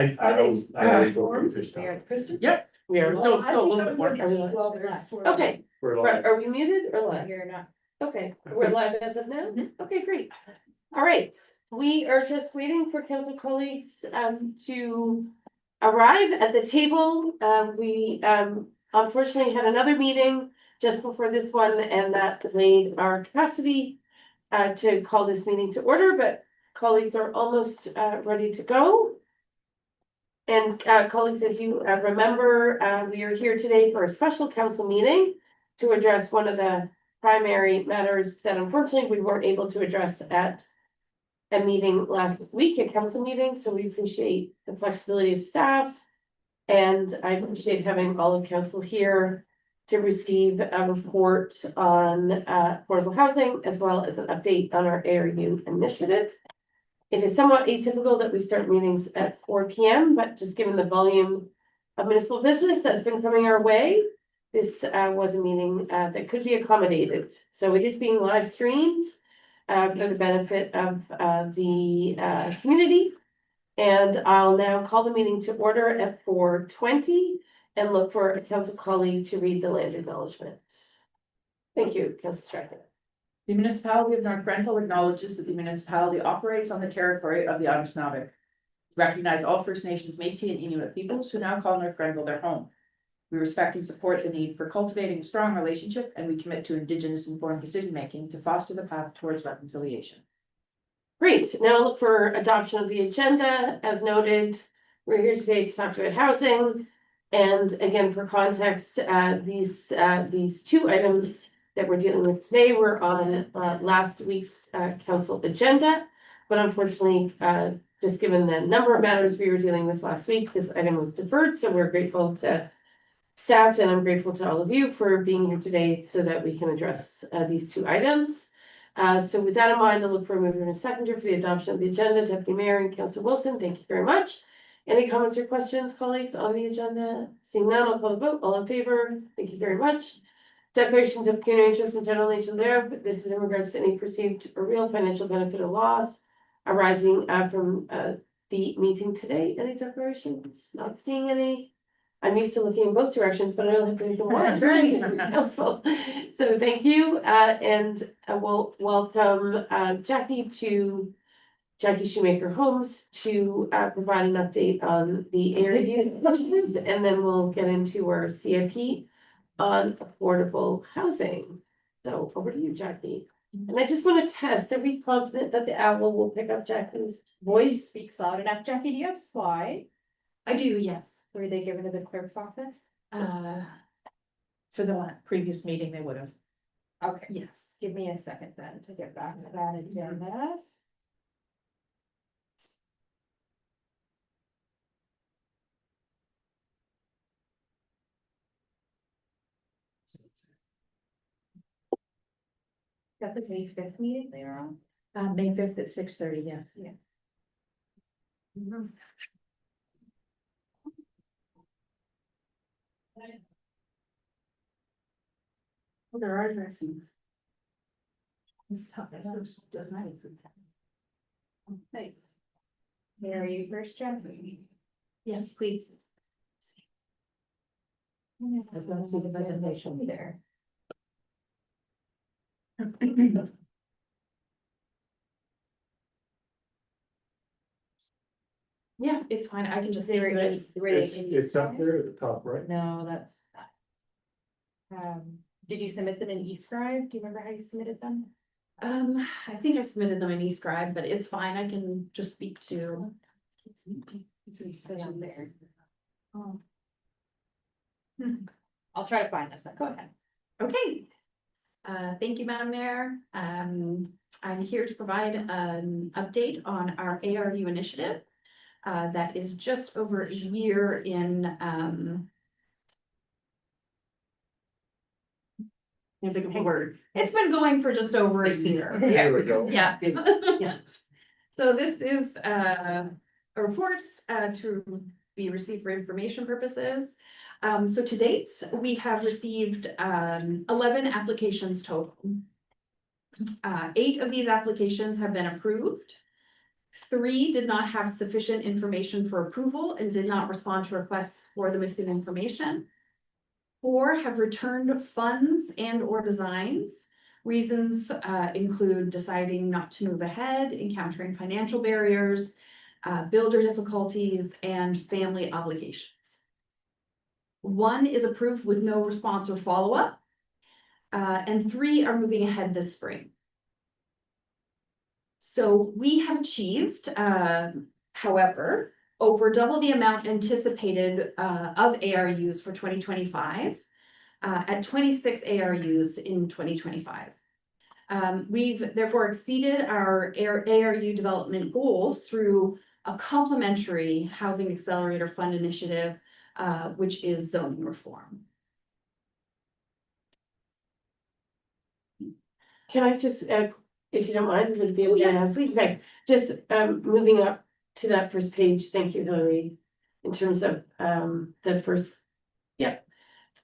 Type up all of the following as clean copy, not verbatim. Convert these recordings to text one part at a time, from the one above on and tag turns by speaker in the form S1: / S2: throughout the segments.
S1: I always go for fish time.
S2: Kristen?
S3: Yep, we are, no, a little bit more.
S2: Okay,
S1: We're live.
S2: are we muted or live?
S4: You're not.
S2: Okay, we're live as of now? Okay, great. All right, we are just waiting for council colleagues to arrive at the table. We unfortunately had another meeting just before this one, and that delayed our capacity to call this meeting to order, but colleagues are almost ready to go. And colleagues, as you remember, we are here today for a special council meeting to address one of the primary matters that unfortunately we weren't able to address at a meeting last week, a council meeting, so we appreciate the flexibility of staff. And I appreciate having all of council here to receive a report on affordable housing, as well as an update on our ARU initiative. It is somewhat atypical that we start meetings at 4 p.m., but just given the volume of municipal business that's been coming our way, this was a meeting that could be accommodated. So it is being live streamed for the benefit of the community. And I'll now call the meeting to order at 4:20 and look for a council colleague to read the land acknowledgement. Thank you, Council Strachan.
S3: The municipality of North Grenville acknowledges that the municipality operates on the territory of the Anishinaabe. Recognize all First Nations, Métis and Inuit peoples who now call North Grenville their home. We respect and support the need for cultivating a strong relationship, and we commit to Indigenous informed decision making to foster the path towards reconciliation.
S2: Great, now look for adoption of the agenda. As noted, we're here today to talk about housing. And again, for context, these two items that we're dealing with today were on last week's council agenda. But unfortunately, just given the number of matters we were dealing with last week, this item was deferred. So we're grateful to staff, and I'm grateful to all of you for being here today so that we can address these two items. So with that in mind, I'll look for a mover and a seconder for the adoption of the agenda. Deputy Mayor and Councillor Wilson, thank you very much. Any comments or questions, colleagues, on the agenda? Seeing none, I'll call the vote. All in favor? Thank you very much. Declarations of pecuniary interest and general nature thereof. This is in regards to any perceived or real financial benefit or loss arising from the meeting today. Any declarations? Not seeing any. I'm used to looking in both directions, but I don't have to make one. Helpful. So thank you, and we'll welcome Jackie Shoemaker Homes to provide an update on the area, and then we'll get into our CIP on affordable housing. So over to you, Jackie. And I just want to test, are we confident that the owl will pick up Jackie's voice?
S4: Speaks loud enough. Jackie, do you have a slide?
S5: I do, yes.
S4: Were they given to the clerk's office?
S5: For the previous meeting, they would have.
S4: Okay,
S5: Yes.
S4: give me a second then to get back to that agenda. Got the May 5th meeting they were on?
S5: May 5th at 6:30, yes.
S4: Yeah.
S5: Well, there are dressings.
S3: Doesn't matter.
S4: Thanks. Mary, you first, Jackie?
S5: Yes, please.
S3: I'd love to see the presentation.
S4: There.
S5: Yeah, it's fine. I can just say
S1: It's up there at the top, right?
S4: No, that's. Did you submit them in eScribe? Do you remember how you submitted them?
S5: I think I submitted them in eScribe, but it's fine. I can just speak to.
S4: There. Oh. I'll try to find them, but go ahead.
S5: Okay. Thank you, Madam Mayor. I'm here to provide an update on our ARU initiative. That is just over a year in, It's been going for just over a year.
S1: There we go.
S5: Yeah. Yeah. So this is a report to be received for information purposes. So to date, we have received 11 applications total. 8 of these applications have been approved. 3 did not have sufficient information for approval and did not respond to requests for the missing information. 4 have returned funds and or designs. Reasons include deciding not to move ahead, encountering financial barriers, builder difficulties, and family obligations. 1 is approved with no response or follow-up. And 3 are moving ahead this spring. So we have achieved, however, over double the amount anticipated of ARUs for 2025, at 26 ARUs in 2025. We've therefore exceeded our ARU development goals through a complementary Housing Accelerator Fund initiative, which is zoning reform.
S2: Can I just, if you don't mind, would be able to
S5: Yes,
S2: ask,
S5: please.
S2: okay, just moving up to that first page, thank you, Hillary. In terms of the first, yep,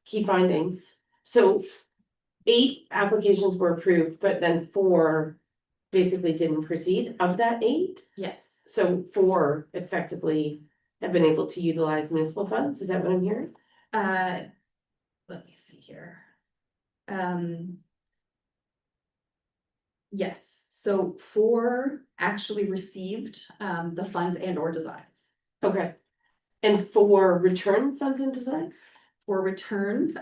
S2: key findings. So 8 applications were approved, but then 4 basically didn't proceed of that 8.
S5: Yes.
S2: So 4 effectively have been able to utilize municipal funds, is that what I'm hearing?
S5: Let me see here. Yes, so 4 actually received the funds and or designs.
S2: Okay. And 4 return funds and designs?
S5: For returned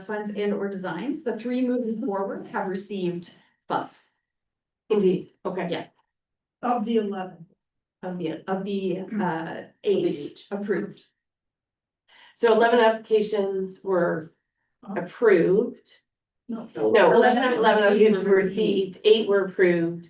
S5: funds and or designs, the 3 moving forward have received funds
S2: Indeed, okay.
S5: Yeah.
S3: Of the 11.
S5: of the 8 approved.
S2: So 11 applications were approved.
S3: No.
S2: No, 11
S5: 11
S2: applications were received, 8 were approved.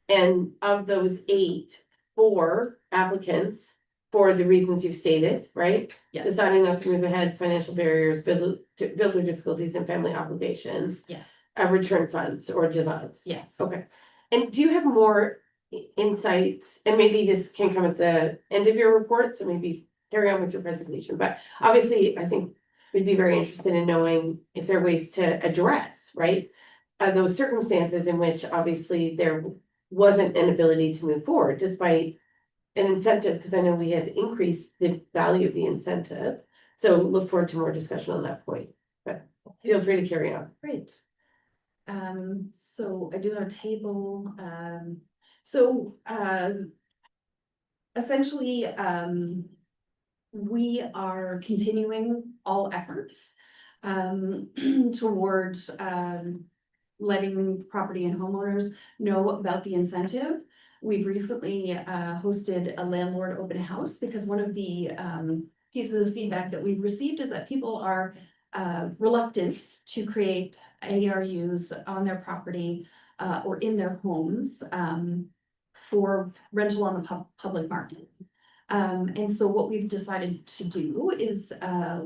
S2: And of those 8, 4 applicants, for the reasons you've stated, right?
S5: Yes,
S2: Deciding not to move ahead, financial barriers, builder difficulties and family obligations,
S5: yes,
S2: return funds or designs.
S5: yes.
S2: Okay, and do you have more insights, and maybe this can come at the end of your report, so maybe carry on with your presentation, but obviously, I think we'd be very interested in knowing if there are ways to address, right? Those circumstances in which obviously there wasn't an ability to move forward despite an incentive, because I know we had increased the value of the incentive. So look forward to more discussion on that point, but feel free to carry on.
S5: Great. So I do have a table, so, essentially, we are continuing all efforts, towards, letting property and homeowners know about the incentive. We've recently, hosted a landlord open house because one of the, pieces of feedback that we've received is that people are reluctant to create ARUs on their property or in their homes for rental on the public market. And so what we've decided to do is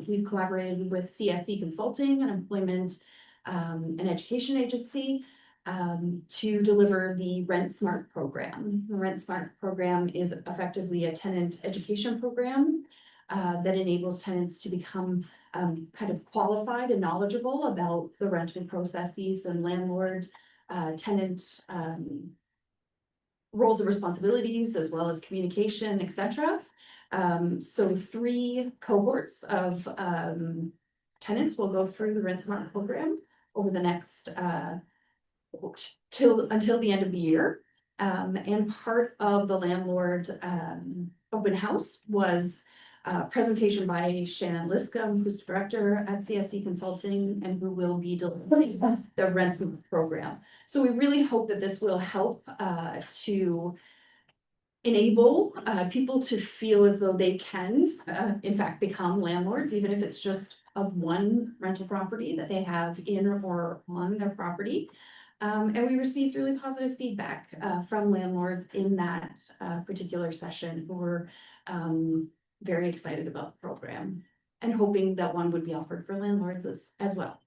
S5: we've collaborated with CSE Consulting, an employment and education agency, to deliver the Rent Smart program. The Rent Smart program is effectively a tenant education program that enables tenants to become kind of qualified and knowledgeable about the rental processes and landlord tenant roles and responsibilities, as well as communication, etc. So 3 cohorts of tenants will go through the Rent Smart program over the next until the end of the year. And part of the landlord open house was a presentation by Shannon Liscombe, who's director at CSE Consulting and who will be delivering the Rent Smart program. So we really hope that this will help to enable people to feel as though they can in fact become landlords, even if it's just of one rental property that they have in or on their property. And we received really positive feedback from landlords in that particular session who were very excited about the program and hoping that one would be offered for landlords as well.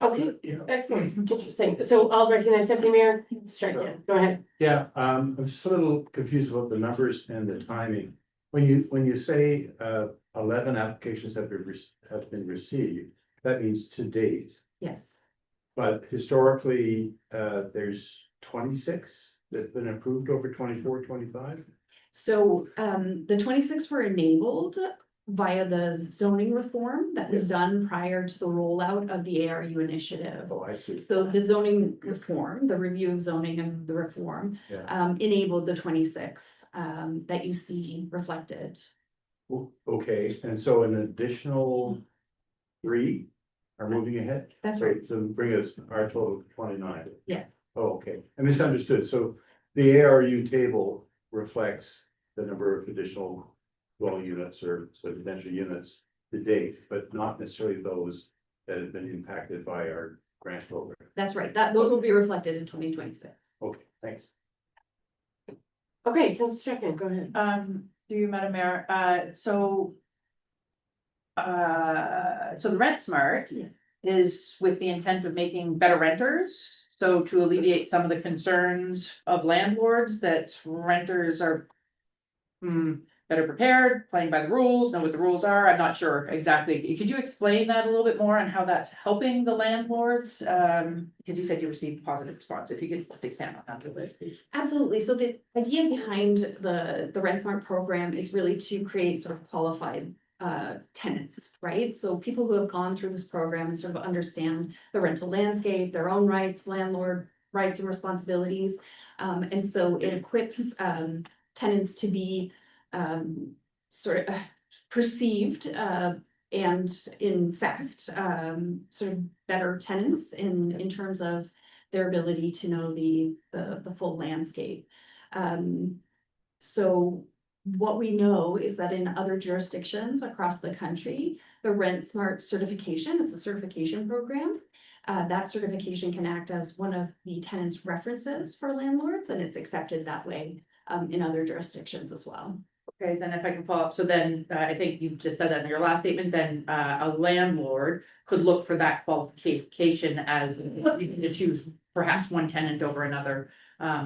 S2: Okay,
S1: Yeah.
S2: excellent, interesting. So I'll recognize Deputy Mayor Strickland, go ahead.
S1: Yeah, I'm just a little confused about the numbers and the timing. When you say 11 applications have been received, that means to date.
S5: Yes,
S1: But historically, there's 26. that's been approved over 24, 25?
S3: So the 26 were enabled via the zoning reform that was done prior to the rollout of the ARU initiative.
S1: Oh, I see.
S3: So the zoning reform, the review of zoning and the reform,
S1: Yeah.
S3: enabled the 26 that you see reflected.
S1: Okay, and so an additional 3 are moving ahead?
S3: That's right.
S1: So bring us our total of 29.
S3: Yes,
S1: Oh, okay, I misunderstood. So the ARU table reflects the number of additional dwelling units or residential units to date, but not necessarily those that have been impacted by our grant program.
S3: that's right. Those will be reflected in 2026.
S1: Okay, thanks.
S2: Okay, Councilor Strachan, go ahead.
S3: Through you, Madam Mayor, so the Rent Smart
S2: Yeah.
S3: is with the intent of making better renters. So to alleviate some of the concerns of landlords that renters are better prepared, playing by the rules, know what the rules are. I'm not sure exactly. Could you explain that a little bit more on how that's helping the landlords? Because you said you received positive response. If you could just expand on that a little bit, please.
S6: Absolutely. So the idea behind the RentSmart program is really to create sort of qualified tenants, right? So people who have gone through this program and sort of understand the rental landscape, their own rights, landlord rights and responsibilities. And so it equips tenants to be sort of perceived and in fact sort of better tenants in terms of their ability to know the full landscape. So what we know is that in other jurisdictions across the country, the RentSmart certification, it's a certification program. That certification can act as one of the tenant's references for landlords, and it's accepted that way in other jurisdictions as well.
S3: Okay, then if I can follow up, so then I think you just said that in your last statement, then a landlord could look for that qualification as you can choose perhaps one tenant over another.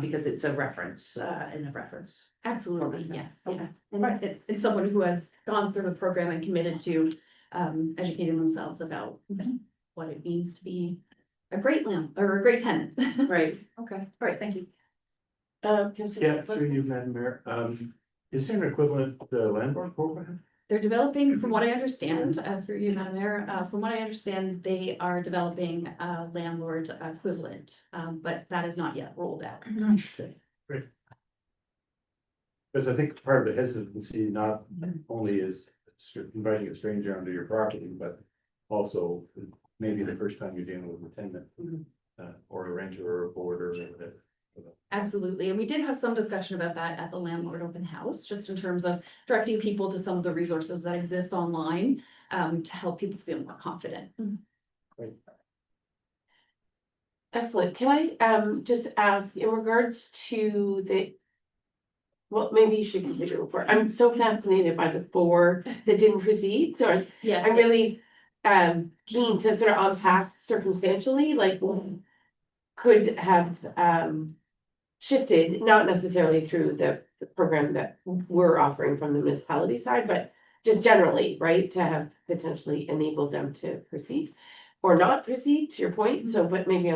S3: Because it's a reference in the reference.
S6: Absolutely, yes,
S3: Okay.
S6: yeah. And it's someone who has gone through the program and committed to educating themselves about what it means to be a great or a great tenant.
S3: Right, okay, all right, thank you.
S2: Councilor
S1: Yeah,
S2: Strachan?
S1: through you, Madam Mayor. Is there an equivalent landlord program?
S6: They're developing, from what I understand, through you, Madam Mayor, from what I understand, they are developing a landlord equivalent, but that is not yet rolled out.
S1: Okay, great. Because I think part of the hesitancy not only is inviting a stranger onto your property, but also maybe the first time you're dealing with a tenant. Or a renter or a boarder or whatever.
S6: Absolutely, and we did have some discussion about that at the landlord open house, just in terms of directing people to some of the resources that exist online to help people feel more confident.
S2: Excellent. Can I just ask in regards to the. Well, maybe you should complete your report. I'm so fascinated by the 4 that didn't proceed, so
S6: Yes,
S2: I'm really keen to sort of unpack circumstantially, like what could have shifted, not necessarily through the program that we're offering from the municipality side, but just generally, right, to have potentially enabled them to proceed or not proceed, to your point. So, but maybe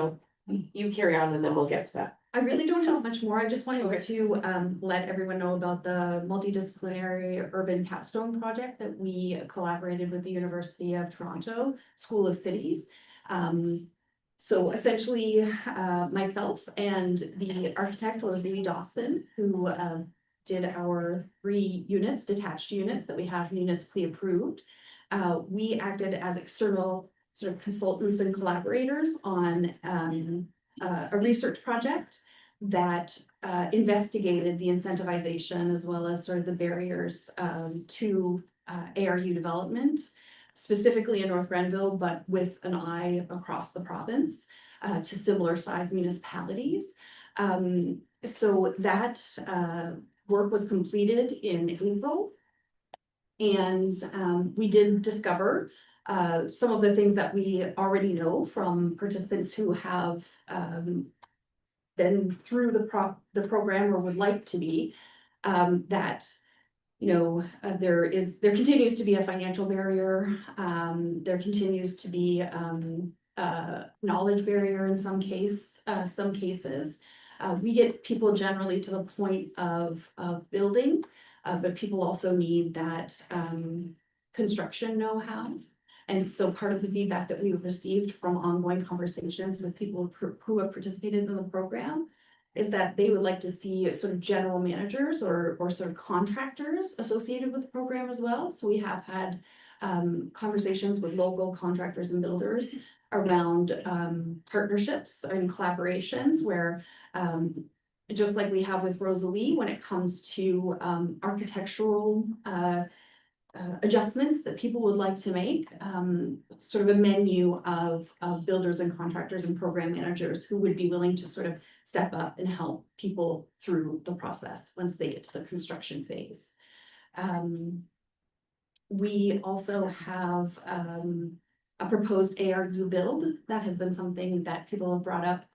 S2: you carry on and then we'll get to that.
S6: I really don't have much more. I just wanted to let everyone know about the multidisciplinary urban capstone project that we collaborated with the University of Toronto School of Cities. So essentially, myself and the architect Rosalie Dawson, who did our 3 units, detached units that we have municipally approved. We acted as external sort of consultants and collaborators on a research project that investigated the incentivization as well as sort of the barriers to ARU development, specifically in North Grenville, but with an eye across the province to similar sized municipalities. So that work was completed in April. And we did discover some of the things that we already know from participants who have been through the program or would like to be, that there continues to be a financial barrier. There continues to be knowledge barrier in some cases. We get people generally to the point of building, but people also need that construction know-how. And so part of the feedback that we've received from ongoing conversations with people who have participated in the program is that they would like to see sort of general managers or sort of contractors associated with the program as well. So we have had conversations with local contractors and builders around partnerships and collaborations where just like we have with Rosalie, when it comes to architectural adjustments that people would like to make, sort of a menu of builders and contractors and program managers who would be willing to sort of step up and help people through the process once they get to the construction phase. We also have a proposed ARU build. That has been something that people have brought up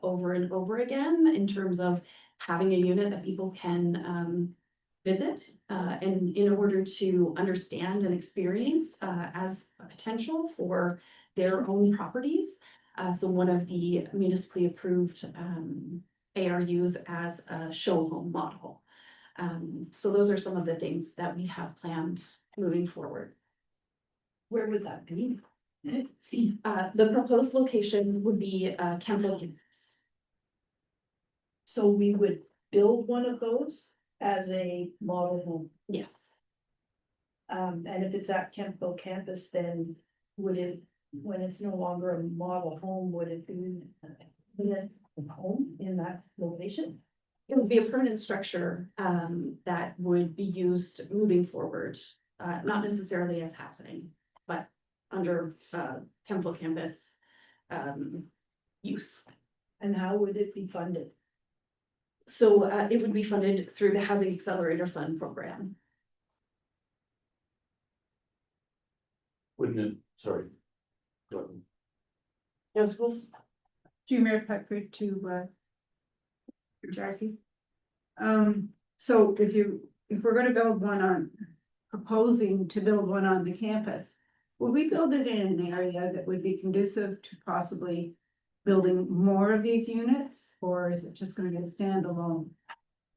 S6: over and over again in terms of having a unit that people can visit and in order to understand and experience as a potential for their own properties. So one of the municipally approved ARUs as a show home model. So those are some of the things that we have planned moving forward.
S4: Where would that be?
S6: The proposed location would be Kemptville campus.
S4: So we would build one of those as a model home.
S6: Yes.
S4: And if it's at Kemptville campus, then would it, when it's no longer a model home, would it be a home in that location?
S6: It would be a permanent structure that would be used moving forward, not necessarily as housing, but under Kemptville campus use.
S4: And how would it be funded?
S6: So it would be funded through the Housing Accelerator Fund program.
S1: Wouldn't it, sorry. Go ahead.
S2: No schools?
S7: Mayor Peckford to Jackie. So if we're gonna build one on, proposing to build one on the campus, will we build it in an area that would be conducive to possibly building more of these units? Or is it just gonna get standalone?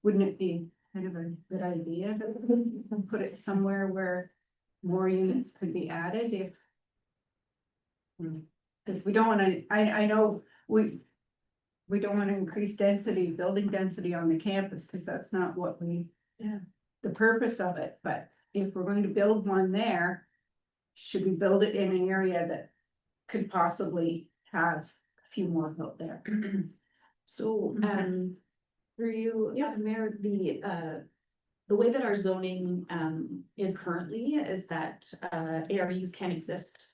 S7: Wouldn't it be kind of a good idea to put it somewhere where more units could be added if? Because we don't wanna, I know we don't wanna increase density, building density on the campus, because that's not what the purpose of it, but if we're going to build one there, should we build it in an area that could possibly have a few more built there?
S6: So through you, Mayor, the way that our zoning is currently is that ARUs can exist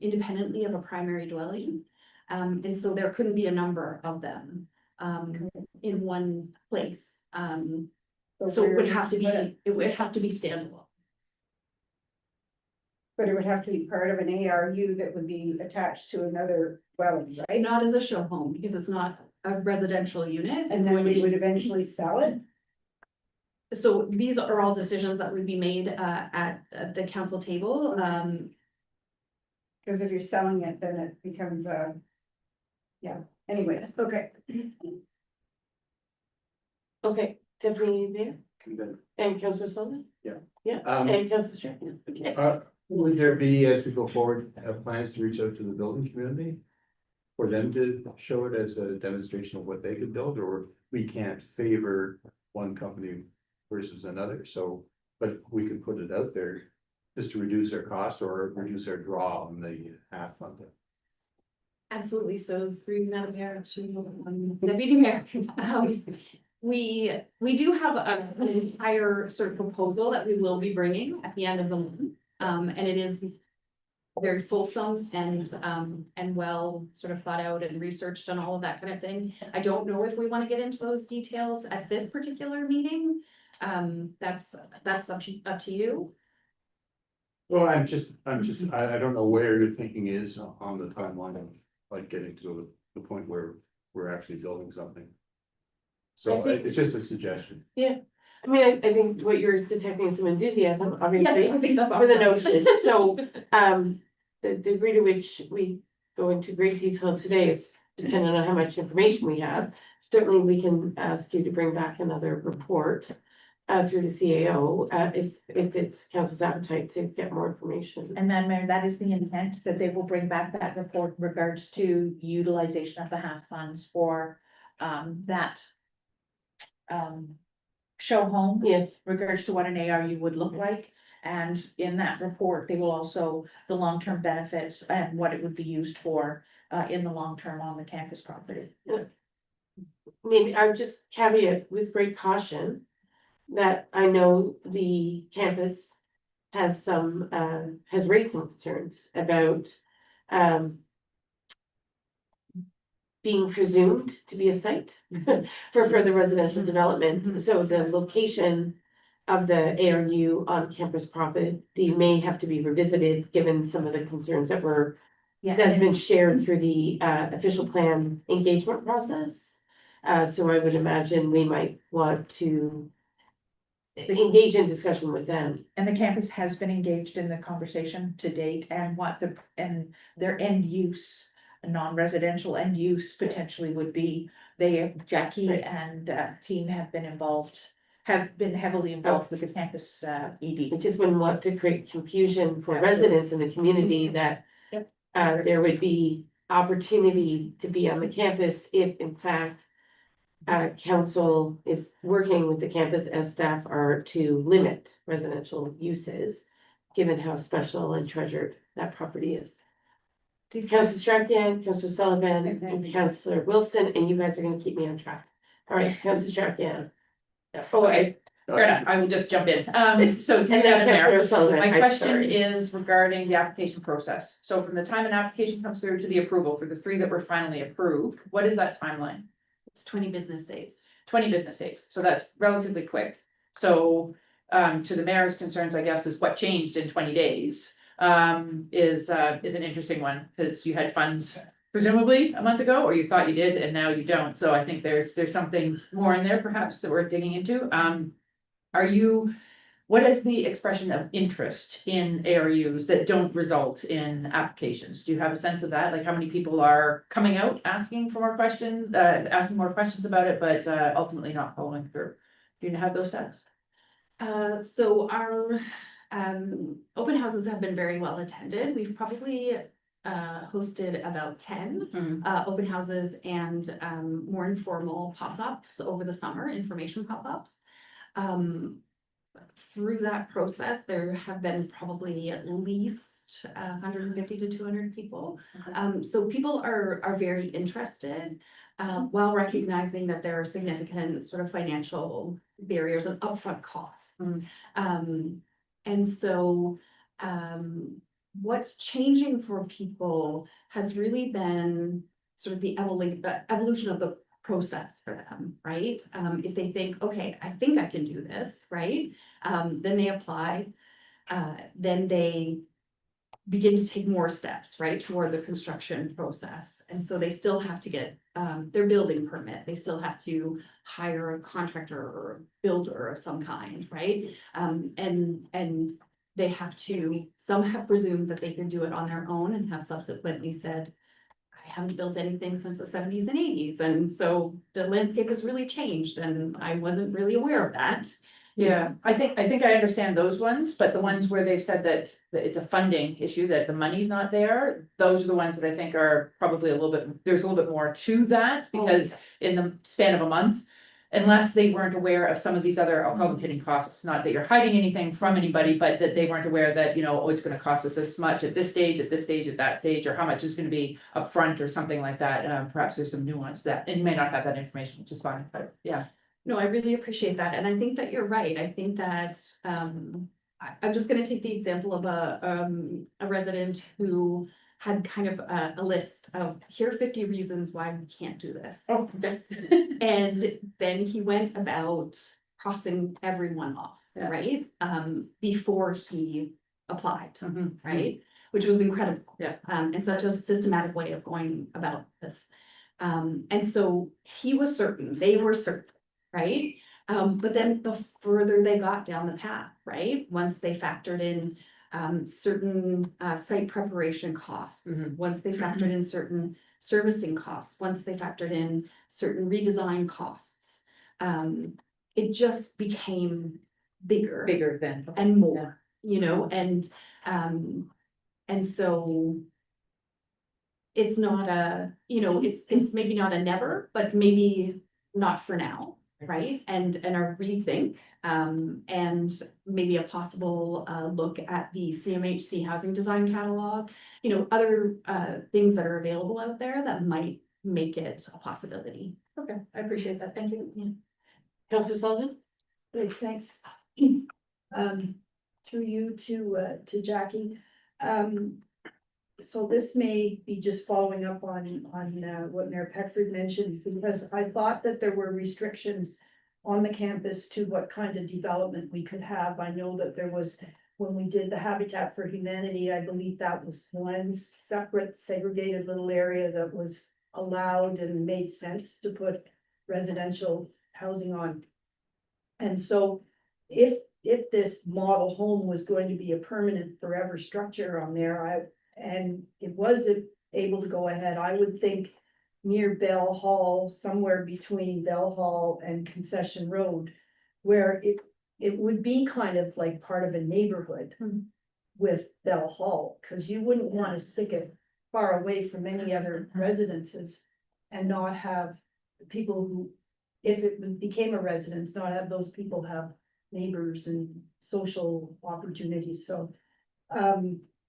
S6: independently of a primary dwelling. And so there couldn't be a number of them in one place. So it would have to be standalone.
S7: But it would have to be part of an ARU that would be attached to another dwelling, right?
S6: Not as a show home, because it's not a residential unit.
S7: And
S6: It's
S7: then
S6: going to
S7: we
S6: be-
S7: would eventually sell it?
S6: So these are all decisions that would be made at the council table.
S7: Cause if you're selling it, then it becomes yeah, anyways, okay.
S2: Okay, Deputy Mayor
S1: And then,
S2: and Councilor Sullivan?
S1: Yeah.
S2: Yeah,
S1: Um,
S2: and Councilor Strickland. Okay.
S1: Would there be, as we go forward, plans to reach out to the building community? For them to show it as a demonstration of what they could build, or we can't favor one company versus another, so, but we could put it out there. Just to reduce our costs or reduce our draw on the half funding.
S6: Absolutely, so through Madam Mayor to Deputy Mayor. We do have an entire sort of proposal that we will be bringing at the end of the month. And it is very fulsome and well sort of thought out and researched and all of that kind of thing. I don't know if we want to get into those details at this particular meeting. That's up to you.
S1: Well, I don't know where your thinking is on the timeline of like getting to the point where we're actually building something. So
S2: I think-
S1: it's just a suggestion.
S2: I mean, I think what you're detecting is some enthusiasm, obviously,
S6: I think that's
S2: for the
S6: awesome.
S2: notion, so, the degree to which we go into great detail today is dependent on how much information we have. certainly we can ask you to bring back another report. Through the CAO, if it's council's appetite to get more information.
S8: And Madam Mayor, that is the intent, that they will bring back that report in regards to utilization of the half funds for that show home,
S2: Yes,
S8: regards to what an ARU would look like. And in that report, they will also, the long-term benefits and what it would be used for in the long term on the campus property.
S2: maybe I would just caveat with great caution. That I know the campus has some, has raised some concerns about, being presumed to be a site for further residential development, so the location of the ARU on campus property may have to be revisited, given some of the concerns that were,
S8: Yeah,
S2: that have
S8: and
S2: been shared through the, official plan engagement process. So I would imagine we might want to engage in discussion with them.
S8: the campus has been engaged in the conversation to date, and and their end use, non-residential end use potentially would be, Jackie
S2: Right.
S8: and team have been heavily involved with the campus
S2: We
S8: ED.
S2: just wouldn't want to create confusion for
S8: Absolutely.
S2: residents in the community that
S8: Yep.
S2: there would be opportunity to be on the campus if in fact council is working with the campus as staff are to limit residential uses, given how special and treasured that property is. Councilor Strachan, Councilor Sullivan, and Councilor Wilson, and you guys are gonna keep me on track. All right, Councilor Strachan. Oh,
S3: Fair enough, I will just jump in. So
S2: and
S3: through
S2: then
S3: Madam Mayor,
S2: Councilor Sullivan.
S3: my
S2: I'm
S3: question
S2: sorry.
S3: is regarding the application process. So from the time an application comes through to the approval for the 3 that were finally approved, what is that timeline?
S6: It's 20 business days.
S3: 20 business days, so that's relatively quick. So, to the mayor's concerns, I guess, is what changed in 20 days. Is an interesting one, because you had funds presumably a month ago, or you thought you did, and now you don't. So I think there's something more in there perhaps that we're digging into. What is the expression of interest in ARUs that don't result in applications? Do you have a sense of that? Like how many people are coming out asking for more questions, asking more questions about it, but ultimately not following through? Do you have those stats?
S6: So our open houses have been very well attended. We've probably hosted about 10 open houses and more informal pop-ups over the summer, information pop-ups. Through that process, there have been probably at least 150 to 200 people. So people are very interested, while recognizing that there are significant sort of financial barriers and upfront costs. And so what's changing for people has really been sort of the evolution of the process for them, right? If they think, okay, I think I can do this, right? Then they apply, then they begin to take more steps, right, toward the construction process. And so they still have to get their building permit, they still have to hire a contractor or a builder of some kind, right? And they have to, some have presumed that they can do it on their own and have subsequently said, I haven't built anything since the 70s and 80s, and so the landscape has really changed, and I wasn't really aware of that.
S3: Yeah, I think I understand those ones, but the ones where they've said that it's a funding issue, that the money's not there, those are the ones that I think are probably there's a little bit more to that, because in the span of a month, unless they weren't aware of some of these other, I'll call them hidden costs, not that you're hiding anything from anybody, but that they weren't aware that, oh, it's gonna cost us this much at this stage, at that stage, or how much is gonna be upfront or something like that. Perhaps there's some nuance that, and you may not have that information, which is fine, but yeah.
S6: No, I really appreciate that, and I think that you're right. I think that I'm just gonna take the example of a resident who had kind of a list of, here are 50 reasons why we can't do this.
S3: Oh, okay.
S6: And then he went about crossing everyone off,
S3: Yeah.
S6: right? Before he applied,
S3: Mhm.
S6: right? Which was incredible.
S3: Yeah.
S6: And such a systematic way of going about this. And so he was certain, they were certain, right? But then the further they got down the path, right? Once they factored in certain site preparation costs. Once they factored in certain servicing costs, once they factored in certain redesign costs. It just became bigger
S3: Bigger than.
S6: and more, you know, and so. It's not a, you know, it's maybe not a never, but maybe not for now, right? And a rethink, and maybe a possible look at the CMHC housing design catalog. You know, other things that are available out there that might make it a possibility.
S3: Okay, I appreciate that, thank you.
S2: Councillor Sullivan?
S4: Great, thanks. Through you to Jackie. So this may be just following up on what Mayor Peckford mentioned, because I thought that there were restrictions on the campus to what kind of development we could have. I know that there was, when we did the Habitat for Humanity, I believe that was one separate segregated little area that was allowed and made sense to put residential housing on. And so if this model home was going to be a permanent forever structure on there, and it was able to go ahead, I would think near Bell Hall, somewhere between Bell Hall and Concession Road, where it would be kind of like part of a neighborhood with Bell Hall, because you wouldn't want to stick it far away from any other residences and not have people who, if it became a residence, not have those people have neighbors and social opportunities.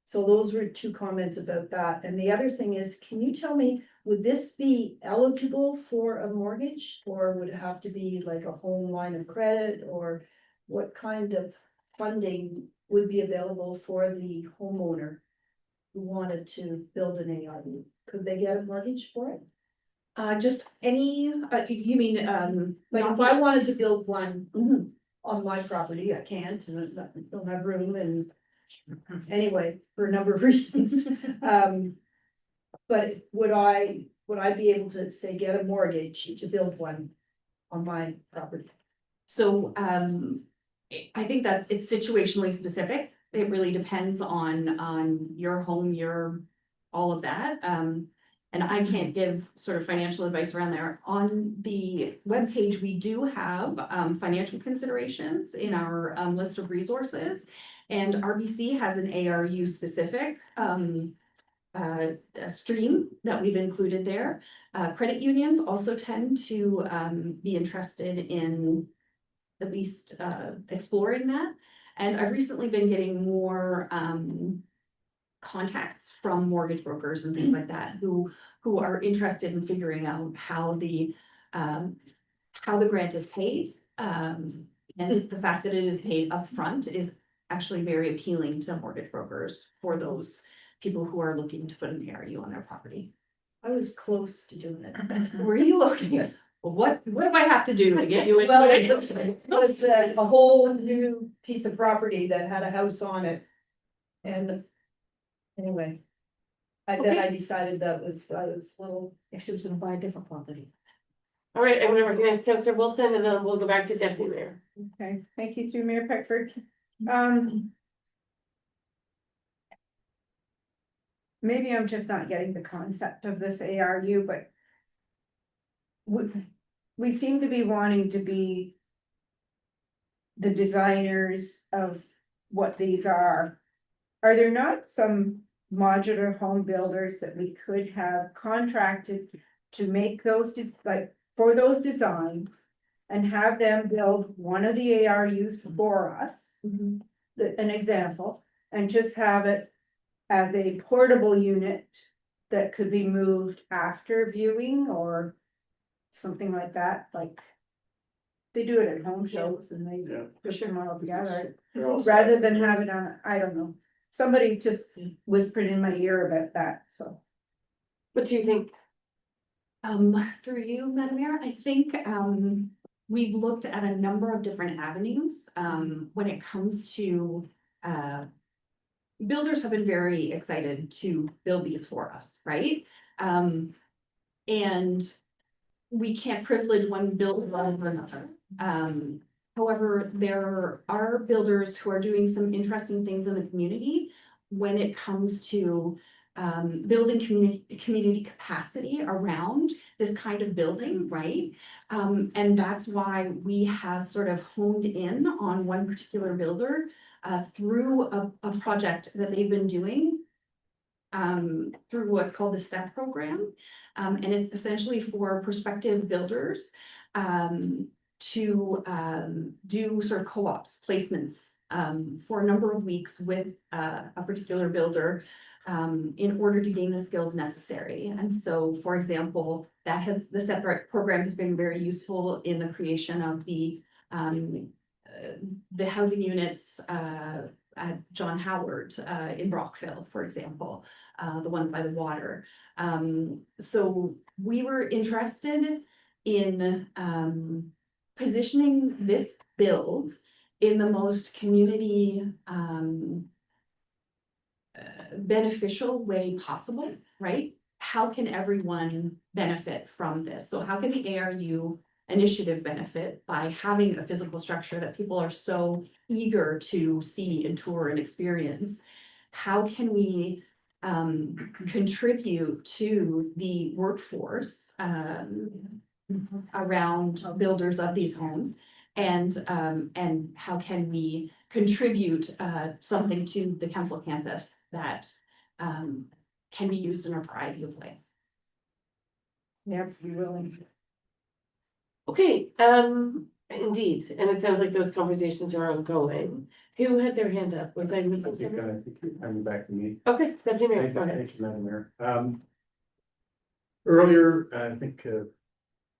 S4: So those were two comments about that. And the other thing is, can you tell me, would this be eligible for a mortgage, or would it have to be like a home line of credit, or what kind of funding would be available for the homeowner who wanted to build an ARU? Could they get a mortgage for it?
S6: Just any, you mean,
S4: Like
S6: not
S4: if I wanted to build one
S6: Mhm.
S4: on my property, I can't, and I don't have room, and anyway, for a number of reasons. But would I be able to say, get a mortgage to build one on my property?
S6: So, I think that it's situationally specific. It really depends on your home, all of that. And I can't give sort of financial advice around there. On the webpage, we do have, financial considerations in our, list of resources. And RBC has an ARU specific, a stream that we've included there. Credit unions also tend to, be interested in at least exploring that. And I've recently been getting more contacts from mortgage brokers and things like that who are interested in figuring out how the grant is paid. And the fact that it is paid upfront is actually very appealing to mortgage brokers for those people who are looking to put an ARU on their property.
S4: I was close to doing it.
S6: Were you looking? What do I have to do to get you into
S4: Well,
S6: it?
S4: it was a whole new piece of property that had a house on it. And anyway, then I decided I was a little, I should have buy a different property.
S2: All right, I'm gonna recognize Councillor Wilson, and then we'll go back to Deputy Mayor.
S7: Okay, thank you through Mayor Peckford. Maybe I'm just not getting the concept of this ARU, but we seem to be wanting to be the designers of what these are. Are there not some modular home builders that we could have contracted to make those, like, for those designs and have them build one of the ARUs for us? An example, and just have it as a portable unit that could be moved after viewing or something like that, like they do it at home shows and they
S1: Yeah.
S7: push them all together,
S1: They're all
S7: rather
S1: set.
S7: than have it on, I don't know. Somebody just whispered in my ear about that, so.
S2: What do you think?
S6: Through you, Madam Mayor, I think, we've looked at a number of different avenues, when it comes to, builders have been very excited to build these for us, right? And we can't privilege one builder over another. However, there are builders who are doing some interesting things in the community when it comes to building community capacity around this kind of building, right? And that's why we have sort of honed in on one particular builder through a project that they've been doing through what's called the STEP program. And it's essentially for prospective builders to do sort of co-ops, placements for a number of weeks with a particular builder in order to gain the skills necessary. And so, for example, the STEP program has been very useful in the creation of the housing units at John Howard in Brockville, for example, the ones by the water. So we were interested in positioning this build in the most community beneficial way possible, right? How can everyone benefit from this? So how can the ARU initiative benefit by having a physical structure that people are so eager to see and tour and experience? How can we contribute to the workforce around builders of these homes? And how can we contribute something to the council campus that can be used in a variety of ways?
S4: Yeah, if you're willing.
S2: Okay, indeed, and it sounds like those conversations are ongoing. Who had their hand up? Was I
S1: I
S2: missing
S1: think
S2: someone?
S1: you're coming back to me.
S2: Okay, Deputy Mayor,
S1: Thank
S2: go
S1: you,
S2: ahead.
S1: thank you, Madam Mayor. Earlier, I think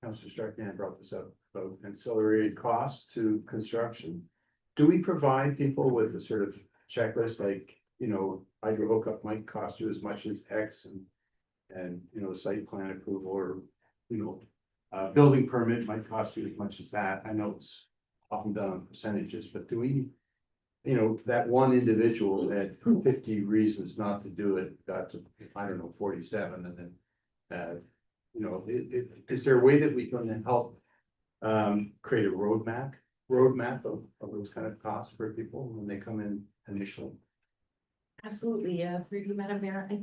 S1: Councillor Starkman brought this up about ancillary costs to construction. Do we provide people with a sort of checklist, like, you know, hydro hookup might cost you as much as X and, you know, site plan approval or, you know, building permit might cost you as much as that. I know it's often done on percentages, but do we, you know, that one individual had 50 reasons not to do it, got to, I don't know, 47, and then, you know, is there a way that we can help create a roadmap of those kind of costs for people when they come in initially?
S6: Absolutely, through you, Madam Mayor. I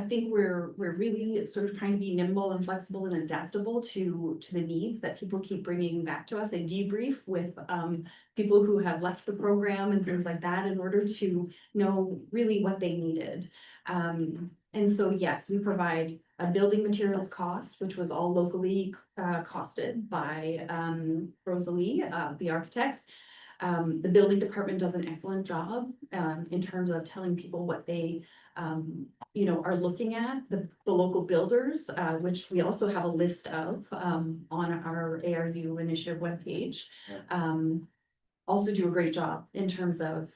S6: think we're really sort of trying to be nimble and flexible and adaptable to the needs that people keep bringing back to us. I debrief with people who have left the program and things like that in order to know really what they needed. And so, yes, we provide a building materials cost, which was all locally costed by Rosalie, the architect. The building department does an excellent job in terms of telling people what they you know, are looking at. The local builders, which we also have a list of on our ARU initiative webpage, also do a great job in terms of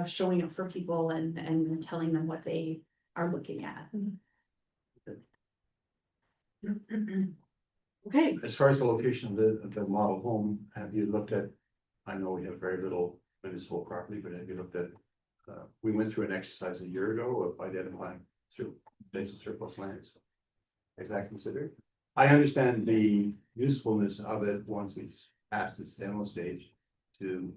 S6: showing up for people and telling them what they are looking at.
S2: Okay,
S1: As far as the location of the model home, have you looked at, I know we have very little municipal property, but have you looked at, we went through an exercise a year ago of identifying basic surplus lands. Is that considered? I understand the usefulness of it once it's past its demo stage to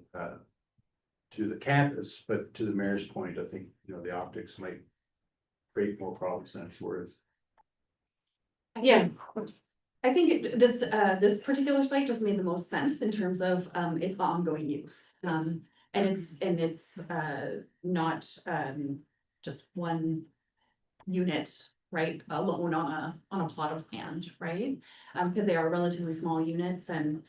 S1: the campus, but to the mayor's point, I think, you know, the optics might create more problems than it's worth.
S2: yeah,
S6: I think this particular site just made the most sense in terms of its ongoing use. And it's not just one unit, right, alone on a plot of land, right? Because they are relatively small units, and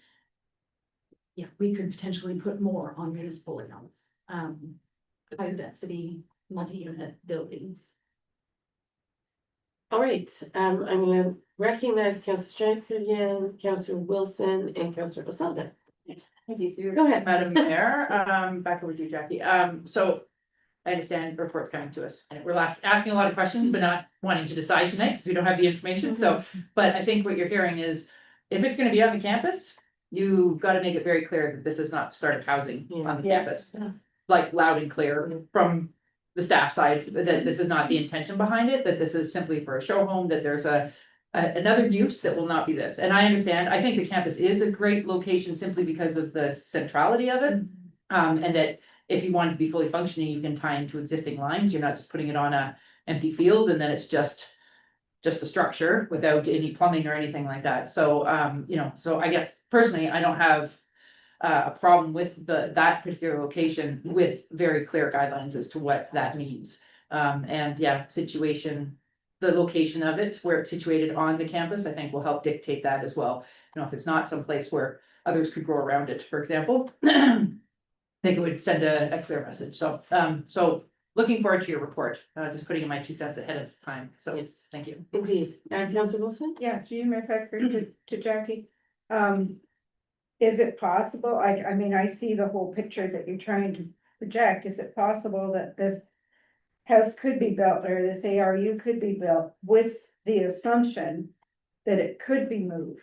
S6: yeah, we could potentially put more on municipal accounts. Higher density, multi-unit buildings.
S2: all right, I'm gonna recognize Councillor Striker again, Councillor Wilson, and Councillor Baselda.
S3: Thank you, through
S2: Go ahead.
S3: Madam Mayor, back over to you, Jackie. So I understand the report's coming to us, and we're asking a lot of questions, but not wanting to decide tonight, because we don't have the information, so. But I think what you're hearing is, if it's gonna be on the campus, you've got to make it very clear that this is not startup housing on the campus.
S2: Yeah.
S3: Like loud and clear from the staff side, that this is not the intention behind it, that this is simply for a show home, that there's a another use that will not be this. And I understand, I think the campus is a great location simply because of the centrality of it. And that if you want it to be fully functioning, you can tie into existing lines. You're not just putting it on a empty field and then it's just a structure without any plumbing or anything like that. So, you know, so I guess personally, I don't have a problem with that particular location with very clear guidelines as to what that means. And yeah, the location of it, where it's situated on the campus, I think will help dictate that as well. You know, if it's not someplace where others could grow around it, for example, I think it would send a clear message. So, so looking forward to your report, just putting in my 2 cents ahead of time. So
S2: Yes.
S3: thank you.
S2: Indeed. Councillor Wilson?
S4: Yeah, through you, Mayor Packard, to Jackie. Is it possible, I mean, I see the whole picture that you're trying to project, is it possible that this house could be built, or this ARU could be built with the assumption that it could be moved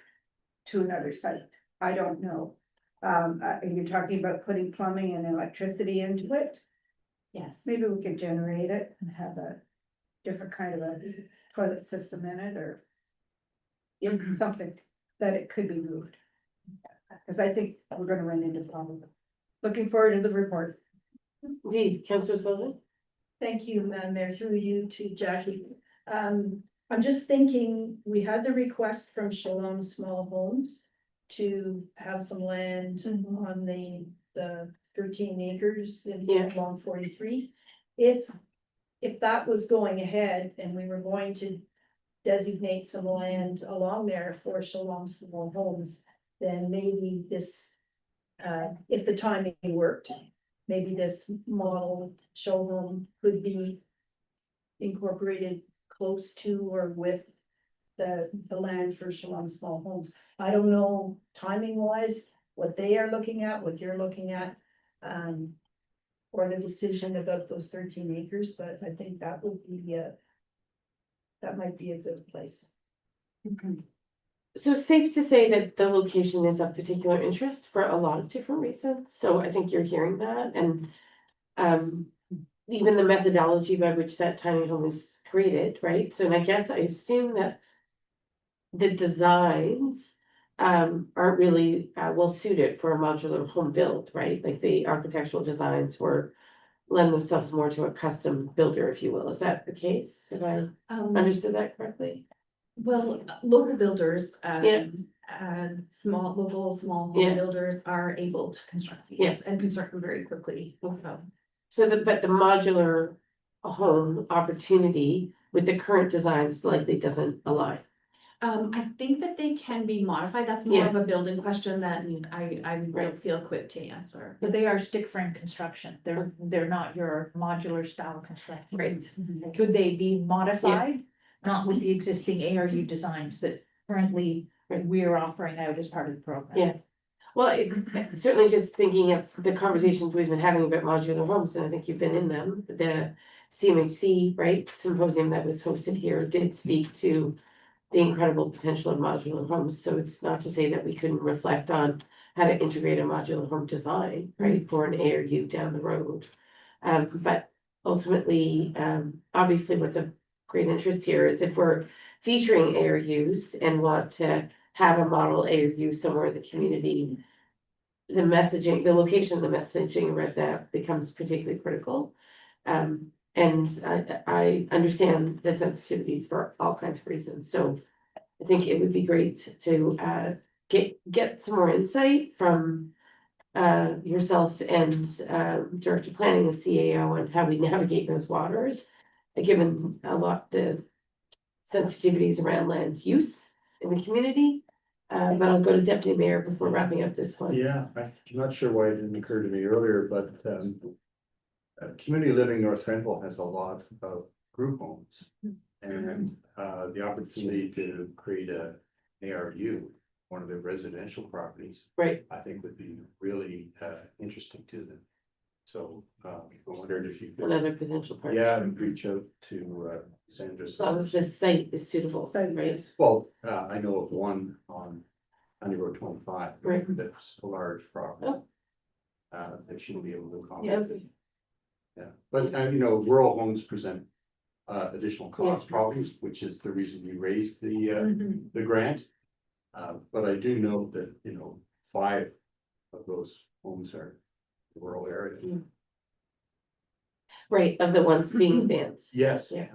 S4: to another site? I don't know. You're talking about putting plumbing and electricity into it?
S6: Yes.
S4: Maybe we could generate it and have a different kind of a toilet system in it, or something that it could be moved. Cause I think we're gonna run into problems. Looking forward to the report.
S2: Indeed. Councillor Sullivan?
S4: Thank you, Madam Mayor, through you to Jackie. I'm just thinking, we had the request from Shalom Small Homes to have some land on the 13 acres in
S2: Yeah.
S4: along 43. If that was going ahead and we were going to designate some land along there for Shalom Small Homes, then maybe this, if the timing worked, maybe this model showroom could be incorporated close to or with the land for Shalom Small Homes. I don't know timing wise, what they are looking at, what you're looking at, or the decision about those 13 acres, but I think that would be, that might be a good place.
S2: So it's safe to say that the location is of particular interest for a lot of different reasons, so I think you're hearing that, and even the methodology by which that tiny home is created, right? So, and I guess I assume that the designs aren't really well suited for a modular home build, right? Like the architectural designs lend themselves more to a custom builder, if you will. Is that the case? Have I understood that correctly?
S6: Well, local builders,
S2: Yeah.
S6: local small
S2: Yeah.
S6: home builders are able to construct these
S2: Yes.
S6: and construct them very quickly, so.
S2: So but the modular home opportunity with the current designs likely doesn't align.
S6: I think that they can be modified, that's more of a building question that I don't feel equipped to answer.
S8: But they are stick frame construction. They're not your modular style construction.
S2: Right.
S8: Could they be modified? Not with the existing ARU designs that currently we're offering out as part of the program.
S2: Yeah. Well, certainly just thinking of the conversations we've been having about modular homes, and I think you've been in them, the CMHC, right, symposium that was hosted here did speak to the incredible potential of modular homes, so it's not to say that we couldn't reflect on how to integrate a modular home design, right, for an ARU down the road. But ultimately, obviously what's of great interest here is if we're featuring ARUs and want to have a model ARU somewhere in the community, the messaging, the location of the messaging around that becomes particularly critical. And I understand the sensitivities for all kinds of reasons, so I think it would be great to get some more insight from yourself and Director Planning and CAO on how we navigate those waters, given a lot the sensitivities around land use in the community. But I'll go to Deputy Mayor before wrapping up this one.
S1: Yeah, I'm not sure why it didn't occur to me earlier, but community living North Renville has a lot of group homes. And the opportunity to create a ARU, one of the residential properties,
S2: Right.
S1: I think would be really interesting to them. So I wondered if you could,
S2: Another potential part.
S1: yeah, and reach out to Sandra.
S2: As long as the site is suitable, right?
S1: Well, I know of one on County Road 25.
S2: Right.
S1: That's a large property.
S2: Oh.
S1: That she'll be able to
S2: Yes.
S1: accommodate. Yeah, but you know, rural homes present additional cost problems, which is the reason you raised
S2: Mm-hmm.
S1: the grant. But I do know that, 5 of those homes are rural area.
S2: Right, of the ones being advanced.
S1: Yes.
S2: Yeah.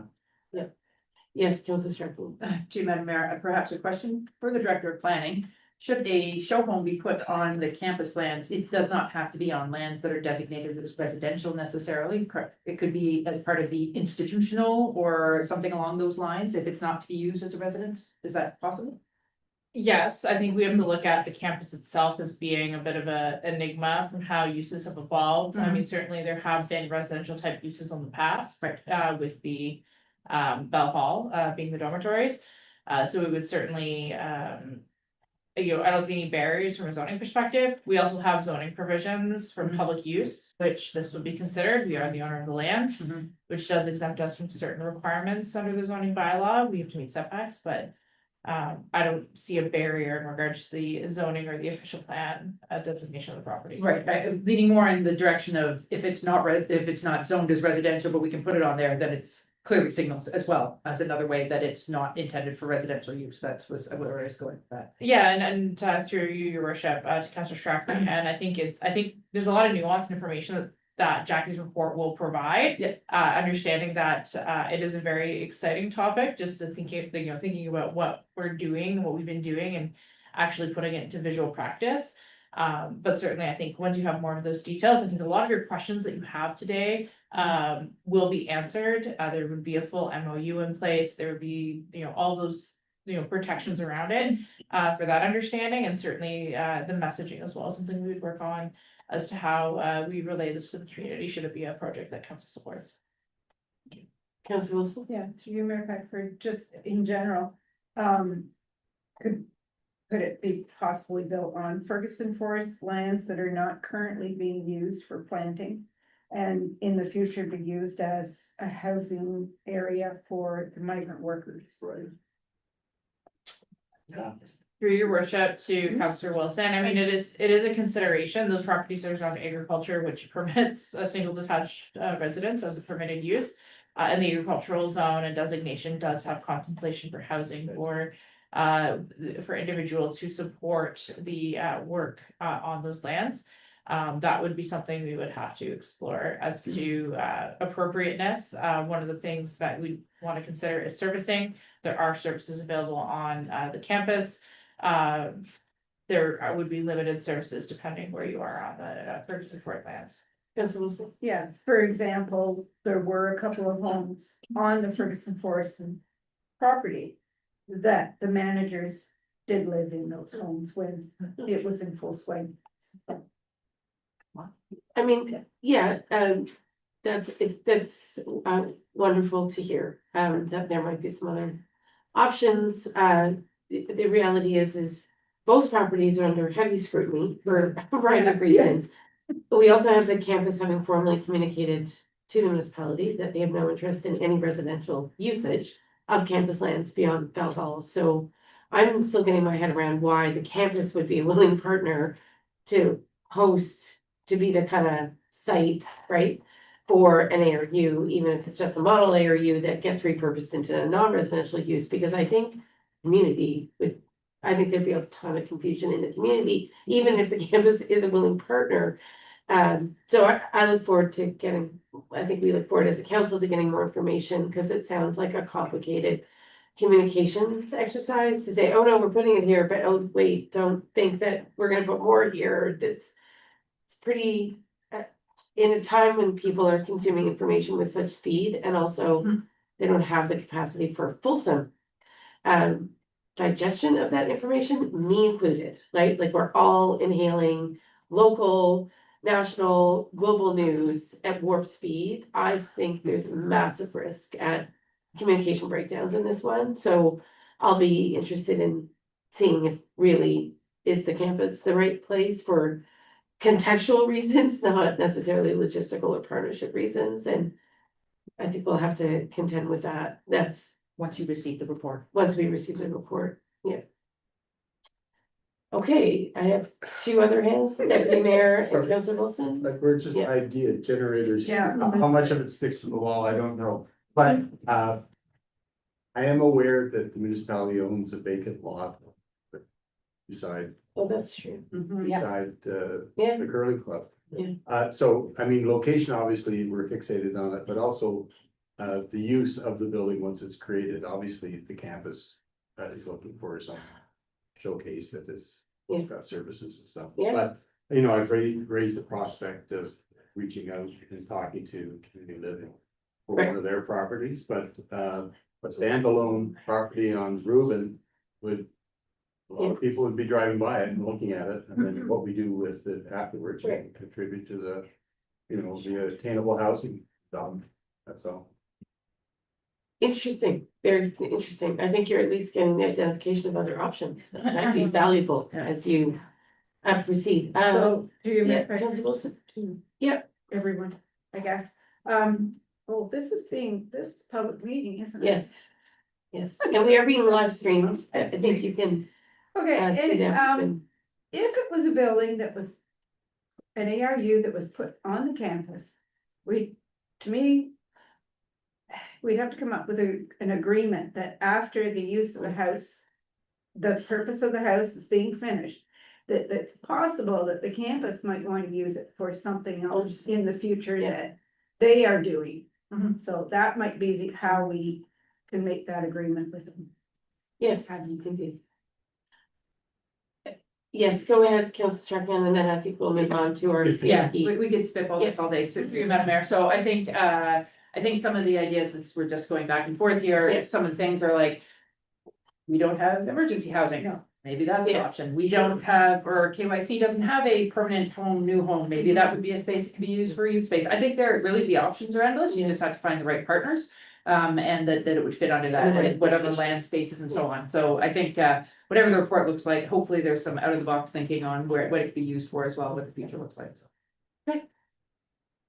S2: Yes, Councilor Strickland.
S3: To you, Madam Mayor, perhaps a question for the Director of Planning. Should a show home be put on the campus lands? It does not have to be on lands that are designated as residential necessarily. It could be as part of the institutional or something along those lines, if it's not to be used as a residence. Is that possible?
S9: Yes, I think we have to look at the campus itself as being a bit of a enigma from how uses have evolved. I mean, certainly there have been residential type uses in the past.
S3: Right.
S9: With the Bell Hall being the dormitories. So we would certainly I don't see any barriers from a zoning perspective. We also have zoning provisions for public use, which this would be considered. We are the owner of the lands, which does exempt us from certain requirements under the zoning bylaw. We have to meet setbacks, but I don't see a barrier in regards to the zoning or the official plan designation of the property.
S3: Right, leaning more in the direction of if it's not if it's not zoned as residential, but we can put it on there, then it's clearly signals as well as another way that it's not intended for residential use. That's where I was going with that.
S9: Yeah, and through you, your worship, to Councillor Strachan, and I think there's a lot of nuance and information that Jackie's report will provide.
S3: Yeah.
S9: Understanding that it is a very exciting topic, just thinking about what we're doing, what we've been doing, and actually putting it into visual practice. But certainly I think once you have more of those details, I think a lot of your questions that you have today will be answered. There would be a full MOU in place. There would be, all those, protections around it for that understanding, and certainly the messaging as well, something we would work on as to how we relay this to the community, should it be a project that council supports.
S2: Councilor Wilson.
S7: Yeah, through you, Mayor Pickford, just in general, could it be possibly built on Ferguson Forest lands that are not currently being used for planting? And in the future be used as a housing area for the migrant workers?
S1: Right. Yeah.
S9: Through your worship to Councillor Wilson, I mean, it is a consideration. Those properties are zoned agriculture, which permits a single detached residence as a permitted use. And the agricultural zone and designation does have contemplation for housing or for individuals who support the work on those lands. That would be something we would have to explore as to appropriateness. One of the things that we want to consider is servicing. There are services available on the campus. There would be limited services depending where you are on the Ferguson Forest lands.
S2: Councilor Wilson.
S7: Yeah, for example, there were a couple of homes on the Ferguson Forest property that the managers did live in those homes when it was in full swing.
S2: I mean, yeah, that's wonderful to hear, that there might be some other options. The reality is both properties are under heavy scrutiny for a variety of reasons. We also have the campus having formally communicated to the municipality that they have no interest in any residential usage of campus lands beyond Bell Hall. So I'm still getting my head around why the campus would be a willing partner to host, to be the kind of site, right, for an ARU, even if it's just a model ARU that gets repurposed into a non-residential use, because I think I think there'd be a ton of confusion in the community, even if the campus is a willing partner. So I look forward to I think we look forward as a council to getting more information, because it sounds like a complicated communications exercise to say, oh no, we're putting it here, but oh wait, don't think that we're gonna put more here. It's pretty, in a time when people are consuming information with such speed, and also they don't have the capacity for fulsome digestion of that information, me included, right? Like we're all inhaling local, national, global news at warp speed. I think there's massive risk at communication breakdowns in this one. So I'll be interested in seeing if really is the campus the right place for contextual reasons, not necessarily logistical or partnership reasons. And I think we'll have to contend with that. That's
S8: Once you receive the report.
S2: once we receive the report, yeah. Okay, I have 2 other hands, Deputy Mayor and Councilor Wilson.
S1: Like, we're just
S2: Yeah.
S1: idea generators.
S7: Yeah.
S1: How much of it sticks to the wall, I don't know. But, I am aware that the municipality owns a vacant lot beside,
S2: Well, that's true.
S1: beside,
S2: Yeah,
S1: the curling club.
S2: Yeah.
S1: So, I mean, location, obviously, we're fixated on it, but also, the use of the building once it's created, obviously, the campus, is looking for some showcase that is,
S2: Yeah.
S1: got services and stuff.
S2: Yeah.
S1: But, you know, I've raised the prospect of reaching out and talking to community living for one
S2: Right.
S1: of their properties, but, a standalone property on Reuben would, a lot of people would be driving by it and looking at it, and then what we do with it afterwards will contribute to the, you know, the attainable housing, that's all.
S2: interesting, very interesting. I think you're at least getting the identification of other options that might be valuable as you proceed.
S7: So, do you,
S2: Yeah,
S7: Mayor
S2: Councilor Wilson. Yep.
S7: everyone, I guess, oh, this is public meeting, isn't it?
S2: Yes. Yes, and we are being live streamed. I think you can
S7: Okay,
S2: see that.
S7: and, if it was a building that was an ARU that was put on the campus, to me, we'd have to come up with an agreement that after the use of the house, the purpose of the house is being finished, that it's possible that the campus might want to use it for something else in the future
S2: Yeah.
S7: that they are doing.
S2: Mhm.
S7: So that might be how we can make that agreement with them.
S2: Yes, indeed. Yes, go ahead, Councilor Chapman, and then I think we'll move on to our
S3: Yeah,
S2: CIP.
S3: we could spitball this all day, so through you, Madam Mayor, so I think some of the ideas, as we're just going back and forth
S2: Yeah.
S3: here, some of the things are like. We don't have emergency housing,
S7: No.
S3: maybe that's an
S2: Yeah.
S3: option, we don't have, or KYC doesn't have a permanent home, new home, maybe that would be a space that could be used for youth space, I think the options are endless, you
S2: Yeah.
S3: just have to find the right partners. And that it would fit under that,
S2: And then
S3: right, whatever
S2: location.
S3: land spaces and so on, so I think, whatever the report looks like, hopefully there's some out of the box thinking on what it could be used for as well, what the future looks like, so.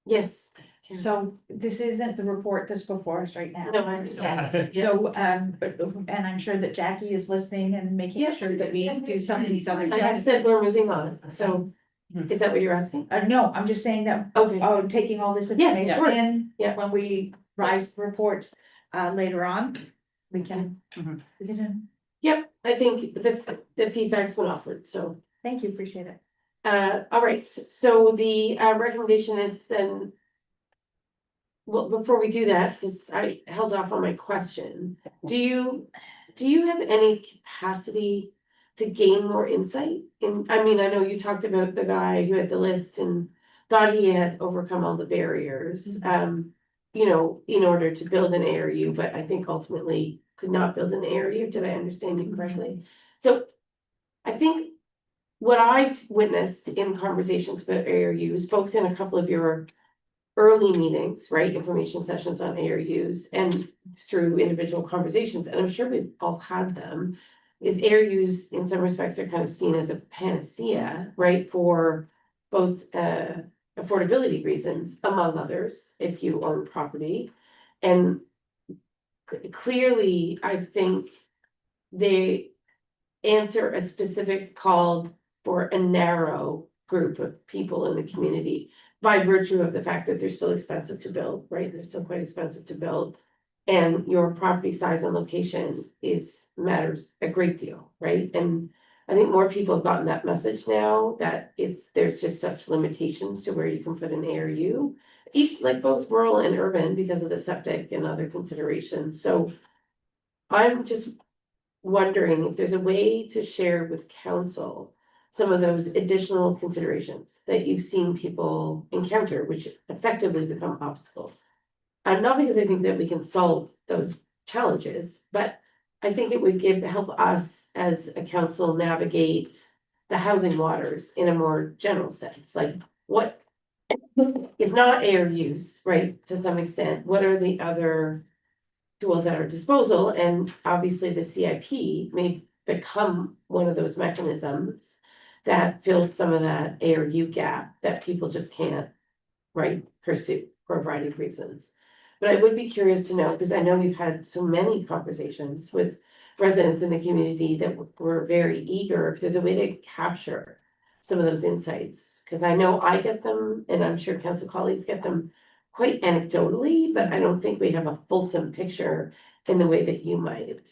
S2: Yes.
S8: So this isn't the report that's before us right now.
S2: No, I understand. Yeah.
S8: So, and I'm sure that Jackie is listening and making
S2: Yeah.
S8: sure that we do some of these other.
S2: I have said we're moving on, so is that what you're asking?
S8: No, I'm just saying that,
S2: Okay,
S8: taking all this
S2: Yes, of
S8: information
S2: course.
S8: in.
S2: Yeah.
S8: When we rise the report, later on, we can.
S3: Mhm.
S8: We can,
S2: yep, I think the feedback's been offered, so.
S8: thank you, appreciate it.
S2: All right, so the recommendation is then. Well, before we do that, because I held off on my question, do you have any capacity to gain more insight? I mean, I know you talked about the guy who had the list and thought he had overcome all the barriers. You know, in order to build an ARU, but I think ultimately could not build an ARU. Did I understand you correctly? So I think what I've witnessed in conversations about ARUs, folks in a couple of your early meetings, right, information sessions on ARUs and through individual conversations, and I'm sure we've all had them, is ARUs in some respects are kind of seen as a panacea, right, for both affordability reasons, among others, if you own property. And clearly, I think they answer a specific call for a narrow group of people in the community by virtue of the fact that they're still expensive to build, right? They're still quite expensive to build. And your property size and location matters a great deal, right? And I think more people have gotten that message now that there's just such limitations to where you can put an ARU. Like both rural and urban because of the septic and other considerations. So I'm just wondering if there's a way to share with council some of those additional considerations that you've seen people encounter, which effectively become obstacles. Not because I think that we can solve those challenges, but I think it would help us as a council navigate the housing waters in a more general sense, like what, if not ARUs, right, to some extent, what are the other tools at our disposal? And obviously the CIP may become one of those mechanisms that fills some of that ARU gap that people just can't, right, pursue for a variety of reasons. But I would be curious to know, because I know we've had so many conversations with residents in the community that were very eager, if there's a way to capture some of those insights, because I know I get them, and I'm sure council colleagues get them quite anecdotally, but I don't think we have a fulsome picture in the way that you might.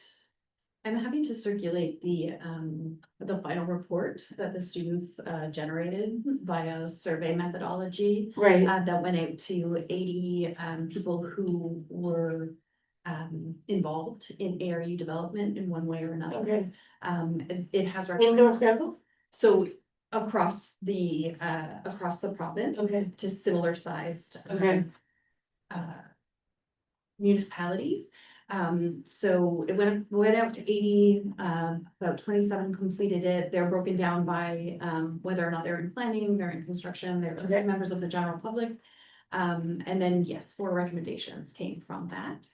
S6: I'm happy to circulate the final report that the students generated via survey methodology.
S2: Right,
S6: That went out to 80 people who were involved in ARU development in one way or another.
S2: okay.
S6: It has.
S2: In North Granville?
S6: So across the province.
S2: Okay.
S6: To similar sized.
S2: Okay.
S6: Municipalities. So it went out to 80, about 27 completed it. They're broken down by whether or not they're in planning, they're in construction, they're
S2: Okay.
S6: members of the general public. And then yes, 4 recommendations came from that.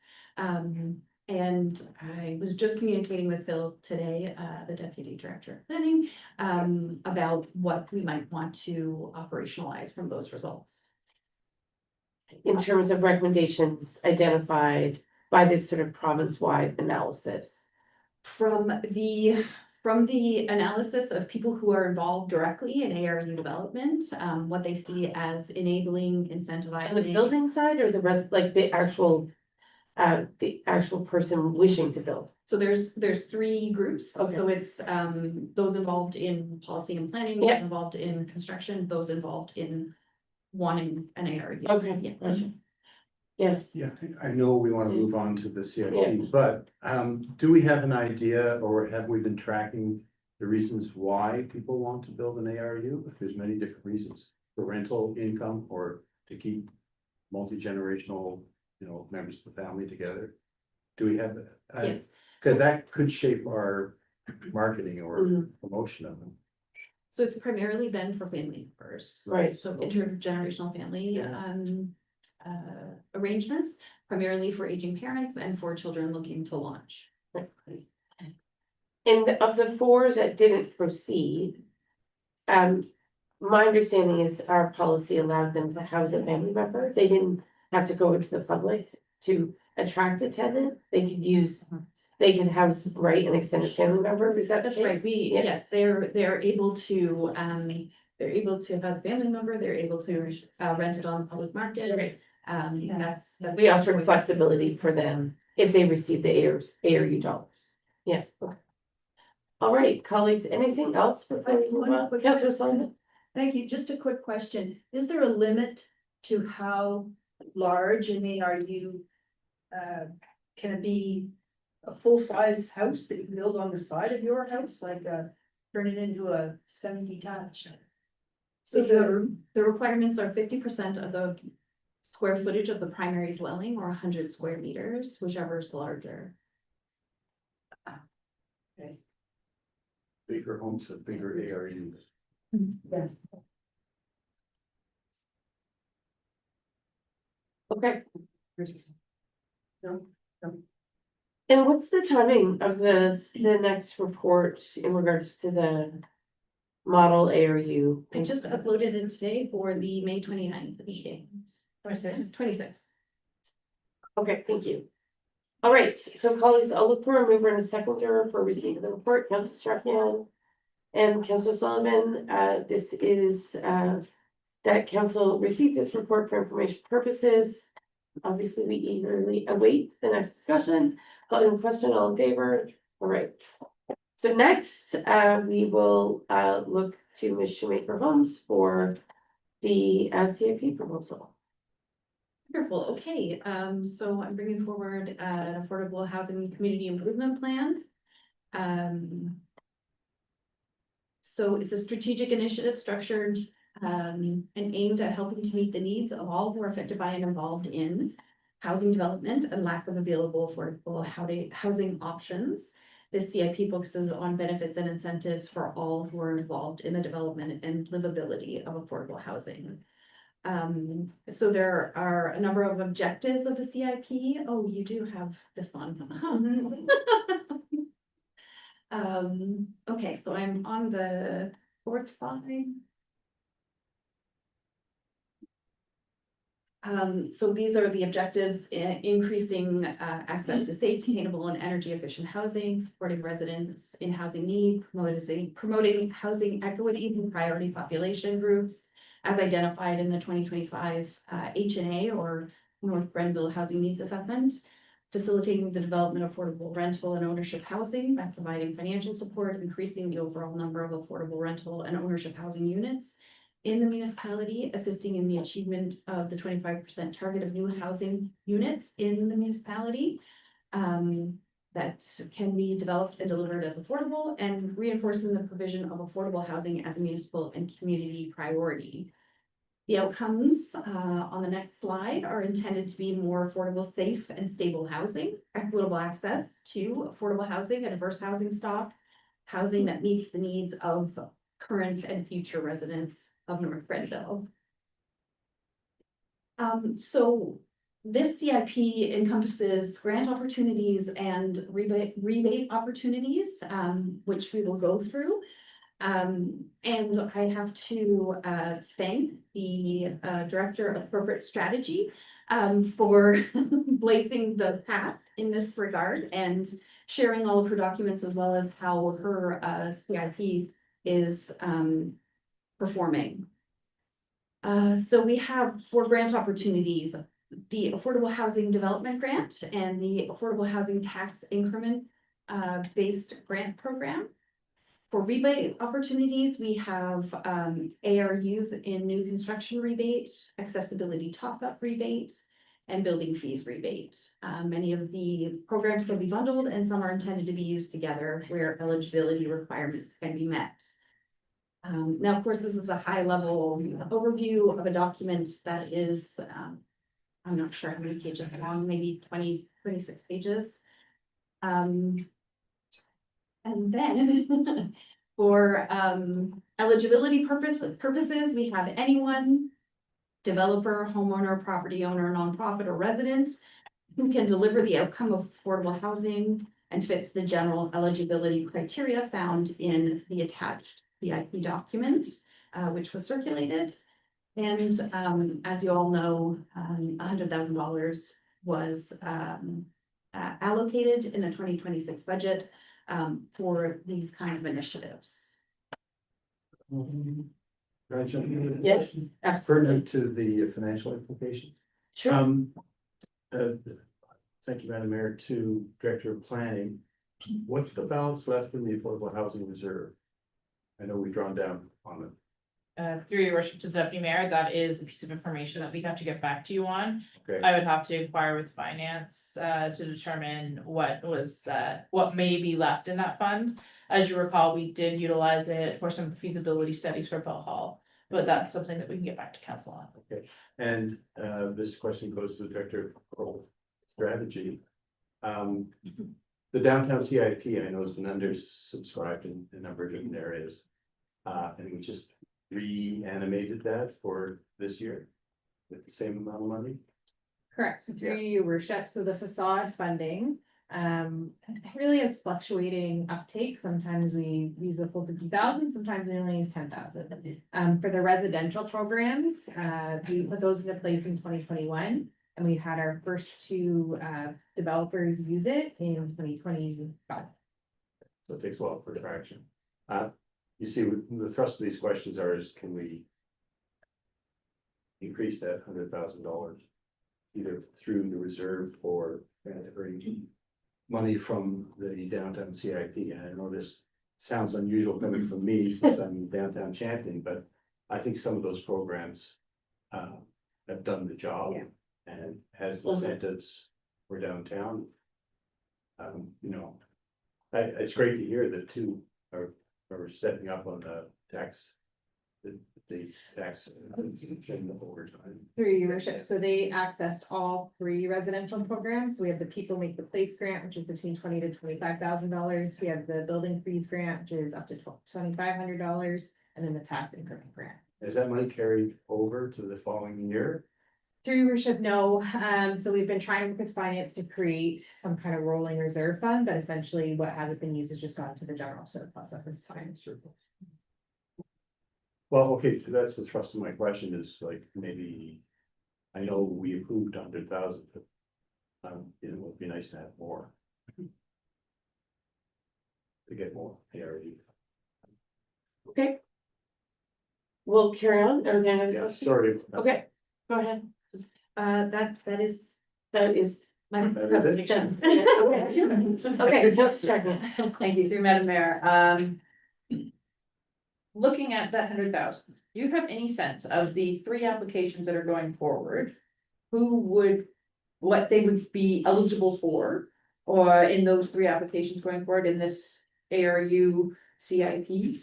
S6: And I was just communicating with Phil today, the deputy director of planning, about what we might want to operationalize from those results.
S2: In terms of recommendations identified by this sort of province-wide analysis.
S6: From the analysis of people who are involved directly in ARU development, what they see as enabling,
S2: On the
S6: incentivizing.
S2: building side or the rest, like the actual person wishing to build?
S6: So there's 3 groups,
S2: Okay.
S6: so it's those involved in policy and planning,
S2: Yeah.
S6: those involved in construction, those involved in wanting an ARU.
S2: Okay,
S6: Yeah.
S2: gotcha. Yes,
S1: Yeah, I know we want to move on to the
S2: Yeah.
S1: CIP, but do we have an idea or have we been tracking the reasons why people want to build an ARU? If there's many different reasons for rental income or to keep multi-generational, members of the family together. Do we have?
S6: Yes.
S1: Because that could shape our marketing or
S2: Mhm.
S1: promotion of them.
S6: So it's primarily been for family members.
S2: Right.
S6: So intergenerational family
S1: Yeah.
S6: arrangements, primarily for aging parents and for children looking to launch.
S2: and of the 4 that didn't proceed. My understanding is our policy allowed them to house a family member, they didn't have to go into the public to attract a tenant, they could house, right, an extended family member, is that the
S6: That's right,
S2: case? Yeah.
S6: yes, they're able to have a family member, they're able to rent it on the public market.
S2: Right.
S6: That's.
S2: We offered flexibility for them if they receive the ARU dollars. Yes, okay. All right, colleagues, anything else before we move on? Councilor Simon?
S4: Thank you. Just a quick question. Is there a limit to how large an ARU? Can it be a full-size house that you can build on the side of your house, like turn it into a semi-detached?
S6: So the requirements are 50% of the square footage of the primary dwelling or 100 square meters, whichever is larger.
S1: Bigger homes have bigger ARUs.
S2: Okay. And what's the timing of the next report in regards to the model ARU?
S6: I just uploaded it today for the May 29th meeting. 26.
S2: Okay, thank you. All right, so colleagues, I'll look for a mover and a seconder for receipt of the report, Councilor Strahan and Councilor Sullivan. This is that council received this report for information purposes. Obviously, we eagerly await the next discussion. Calling the question, all in favor? All right. So next, we will look to Ms. Shoemaker Holmes for the CIP proposal.
S6: Wonderful, okay, so I'm bringing forward an affordable housing community improvement plan. So it's a strategic initiative structured and aimed at helping to meet the needs of all who are affected by and involved in housing development and lack of available affordable housing options. This CIP focuses on benefits and incentives for all who are involved in the development and livability of affordable housing. So there are a number of objectives of the CIP. Oh, you do have this one. Okay, so I'm on the 4th side. So these are the objectives: increasing access to safe, attainable, and energy efficient housing, supporting residents in housing need, promoting housing equity in priority population groups, as identified in the 2025 H&A or North Grenville Housing Needs Assessment, facilitating the development of affordable rental and ownership housing by providing financial support, increasing the overall number of affordable rental and ownership housing units in the municipality, assisting in the achievement of the 25% target of new housing units in the municipality that can be developed and delivered as affordable, and reinforcing the provision of affordable housing as a municipal and community priority. The outcomes on the next slide are intended to be more affordable, safe, and stable housing, equitable access to affordable housing, a diverse housing stock, housing that meets the needs of current and future residents of North Grenville. So this CIP encompasses grant opportunities and rebate opportunities, which we will go through. And I have to thank the Director of Corporate Strategy for blazing the path in this regard and sharing all of her documents, as well as how her CIP is performing. So we have 4 grant opportunities: the Affordable Housing Development Grant and the Affordable Housing Tax Increment based grant program. For rebate opportunities, we have ARUs in new construction rebate, accessibility top-up rebate, and building fees rebate. Many of the programs can be bundled, and some are intended to be used together where eligibility requirements can be met. Now, of course, this is a high-level overview of a document that is, I'm not sure how many pages long, maybe 26 pages. And then for eligibility purposes, we have anyone, developer, homeowner, property owner, nonprofit, or resident who can deliver the outcome of affordable housing and fits the general eligibility criteria found in the attached CIP document, which was circulated. And as you all know, $100,000 was allocated in the 2026 budget for these kinds of initiatives.
S1: Can I jump in?
S2: Yes,
S1: Pertinent to the financial implications.
S2: Sure.
S1: Thank you, Madam Mayor. To Director of Planning, what's the balance left in the Affordable Housing Reserve? I know we've drawn down on it.
S9: Through your worship to the Deputy Mayor, that is a piece of information that we'd have to get back to you on.
S1: Okay.
S9: I would have to inquire with finance to determine what may be left in that fund. As you recall, we did utilize it for some feasibility studies for Bell Hall, but that's something that we can get back to council on.
S1: Okay, and this question goes to the Director of Corporate Strategy. The downtown CIP, I know, has been undersubscribed in a number of different areas. And we just reanimated that for this year with the same amount of money.
S10: Correct, so through your worship, so the facade funding really has fluctuating uptake. Sometimes we use the full 50,000, sometimes we only use 10,000. For the residential programs, we put those into place in 2021, and we had our first 2 developers use it in 2025.
S1: So it takes a while for traction. You see, the thrust of these questions is, can we increase that $100,000 either through the reserve or money from the downtown CIP? And I know this sounds unusual coming from me since I'm downtown champion, but I think some of those programs have done the job and has incentives for downtown. You know, it's great to hear that 2 are stepping up on the tax. The tax over time.
S10: Through your worship, so they accessed all 3 residential programs. We have the People Make the Place grant, which is between $20,000 to $25,000. We have the Building Fees grant, which is up to $2,500, and then the Tax Increment grant.
S1: Is that money carried over to the following year?
S10: Through your worship, no. So we've been trying with finance to create some kind of rolling reserve fund, but essentially what hasn't been used has just gone to the general surplus at this time.
S1: Well, okay, so that's the thrust of my question is like, maybe, I know we approved 100,000, but you know, it would be nice to have more. To get more ARD.
S2: Okay. we'll carry on, or then I go.
S1: Sorry.
S2: Okay, go ahead.
S6: That is
S2: That is.
S6: my presentation.
S2: Okay, just checking.
S3: Thank you, through Madam Mayor, looking at that 100,000, do you have any sense of the 3 applications that are going forward? What they would be eligible for, or in those 3 applications going forward in this ARU CIP?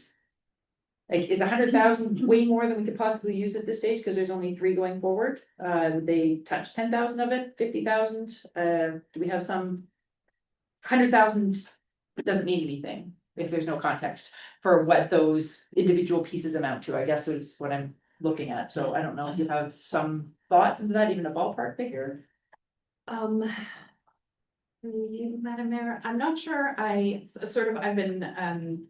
S3: Like, is 100,000 way more than we could possibly use at this stage, because there's only 3 going forward? Would they touch 10,000 of it, 50,000? Do we have some? 100,000 doesn't mean anything if there's no context for what those individual pieces amount to, I guess is what I'm looking at. So I don't know if you have some thoughts into that, even a ballpark figure.
S6: Through you, Madam Mayor, I'm not sure, I've been,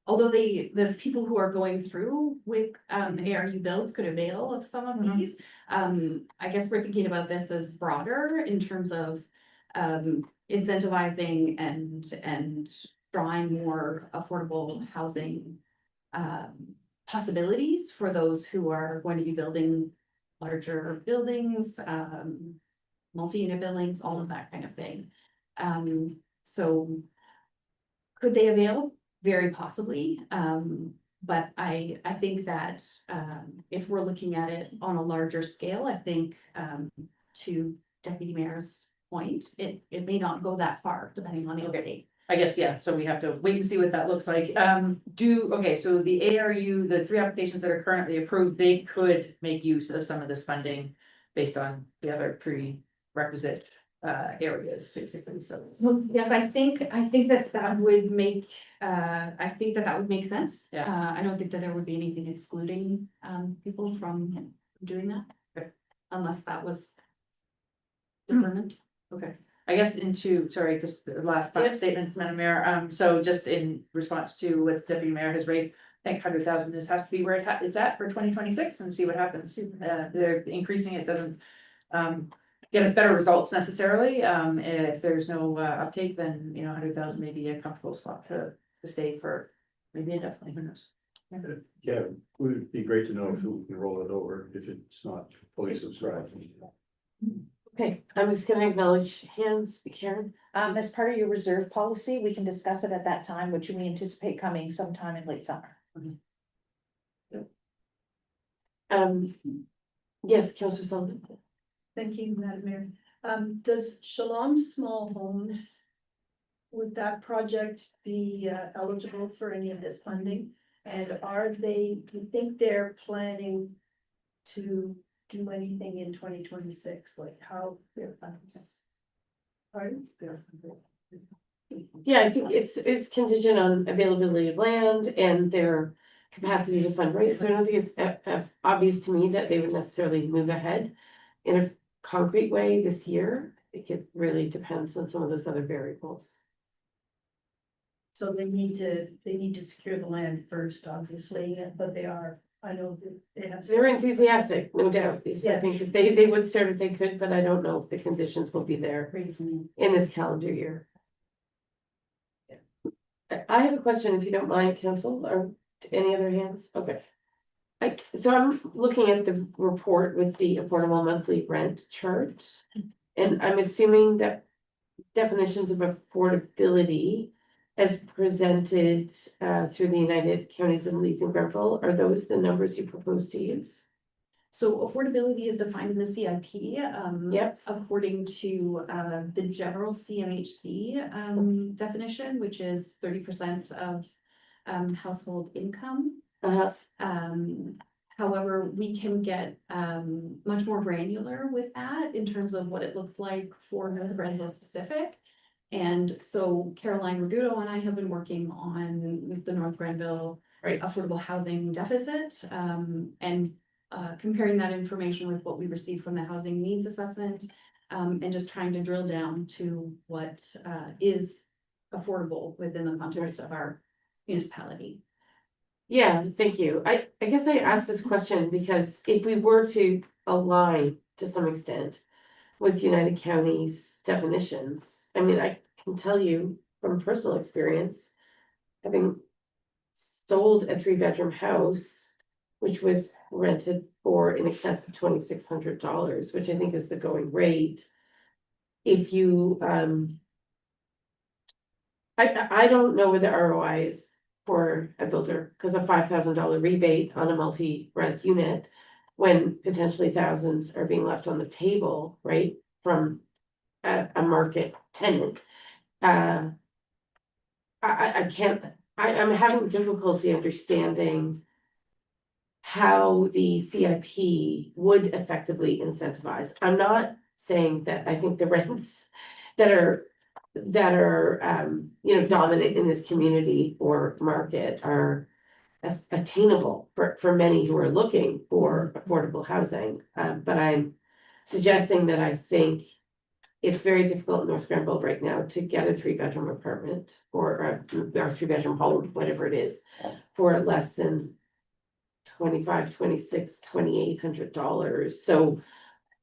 S6: although the people who are going through with, ARU builds could avail of some of these. I guess we're thinking about this as broader in terms of, incentivizing and drawing more affordable housing, possibilities for those who are going to be building larger buildings, multi-unit buildings, all of that kind of thing. So could they avail? Very possibly. But I think that, if we're looking at it on a larger scale, I think, to Deputy Mayor's point, it may not go that far depending on the other date.
S3: I guess, yeah, so we have to wait and see what that looks like. Okay, so the ARU, the 3 applications that are currently approved, they could make use of some of this funding based on the other prerequisite areas, basically, so.
S6: So, yeah, I think that would make, sense.
S3: Yeah.
S6: I don't think that there would be anything excluding, people from doing that.
S3: Okay.
S6: Unless that was determined.
S3: Okay, I guess sorry, just the last final statement, Madam Mayor, so just in response to what Deputy Mayor has raised. I think 100,000, this has to be where it's at for 2026 and see what happens. They're increasing, it doesn't get us better results necessarily. If there's no uptake, then 100,000 may be a comfortable spot to stay for maybe indefinitely, who knows?
S1: Yeah, it would be great to know if we can roll it over, if it's not fully subscribed.
S2: Okay, I'm just gonna acknowledge hands, Karen.
S8: As part of your reserve policy, we can discuss it at that time, which we anticipate coming sometime in late summer.
S2: Yes, Councillor Sullivan.
S4: Thank you, Madam Mayor. Does Shalom Small Homes, would that project be eligible for any of this funding? And do you think they're planning to do anything in 2026, like how their funds? Pardon?
S2: Yeah, I think it's contingent on availability of land and their capacity to fundraise. So I don't think it's obvious to me that they would necessarily move ahead in a concrete way this year. I think it really depends on some of those other variables.
S4: So they need to secure the land first, obviously, but I know that they have.
S2: They're enthusiastic, no doubt. I
S4: Yeah.
S2: think that they would start if they could, but I don't know if the conditions will be there in this calendar year. I have a question, if you don't mind, council, or any other hands? Okay. So I'm looking at the report with the affordable monthly rent chart. And I'm assuming that definitions of affordability as presented through the United Counties of Leeds and Grenville, are those the numbers you propose to use?
S6: So affordability is defined in the CIP.
S2: Yep.
S6: According to the general CMHC definition, which is 30% of household income. However, we can get much more granular with that in terms of what it looks like for North Grenville specific. And so Caroline Ragudo and I have been working on the North Grenville affordable housing deficit and comparing that information with what we received from the housing needs assessment and just trying to drill down to what is affordable within the context of our municipality.
S2: Yeah, thank you. I guess I asked this question because if we were to align to some extent with United Counties definitions, I mean, I can tell you from personal experience, having sold a 3-bedroom house which was rented for in excess of $2,600, which I think is the going rate. If you, I don't know what the ROI is for a builder, because a $5,000 rebate on a multi-res unit. When potentially thousands are being left on the table, right, from a market tenant. I can't, I'm having difficulty understanding how the CIP would effectively incentivize. I'm not saying that I think the rents that are you know, dominant in this community or market are attainable for many who are looking for affordable housing. But I'm suggesting that I think it's very difficult in North Granville right now to get a 3-bedroom apartment or 3-bedroom home, whatever it is, for less than $2,800. So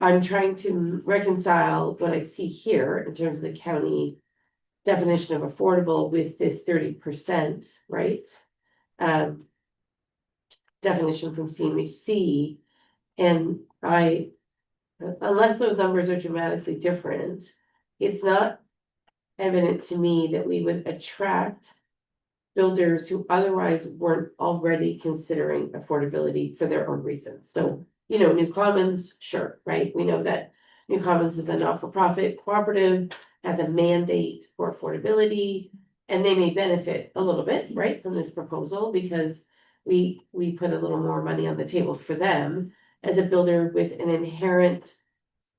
S2: I'm trying to reconcile what I see here in terms of the county definition of affordable with this 30%, right? Definition from CMHC, and unless those numbers are dramatically different, it's not evident to me that we would attract builders who otherwise weren't already considering affordability for their own reasons. So, you know, New Commons, sure, right? We know that New Commons is a not-for-profit cooperative, has a mandate for affordability, and they may benefit a little bit, right, from this proposal because we put a little more money on the table for them as a builder with an inherent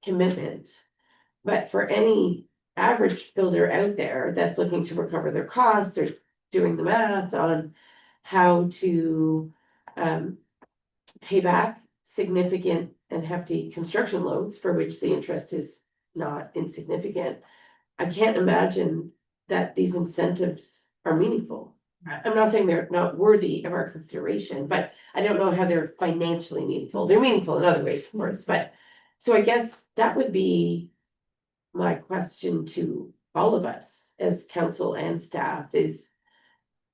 S2: commitment. But for any average builder out there that's looking to recover their costs or doing the math on how to pay back significant and hefty construction loans for which the interest is not insignificant, I can't imagine that these incentives are meaningful. I'm not saying they're not worthy of our consideration, but I don't know how they're financially meaningful. They're meaningful in other ways, of course, but so I guess that would be my question to all of us as council and staff is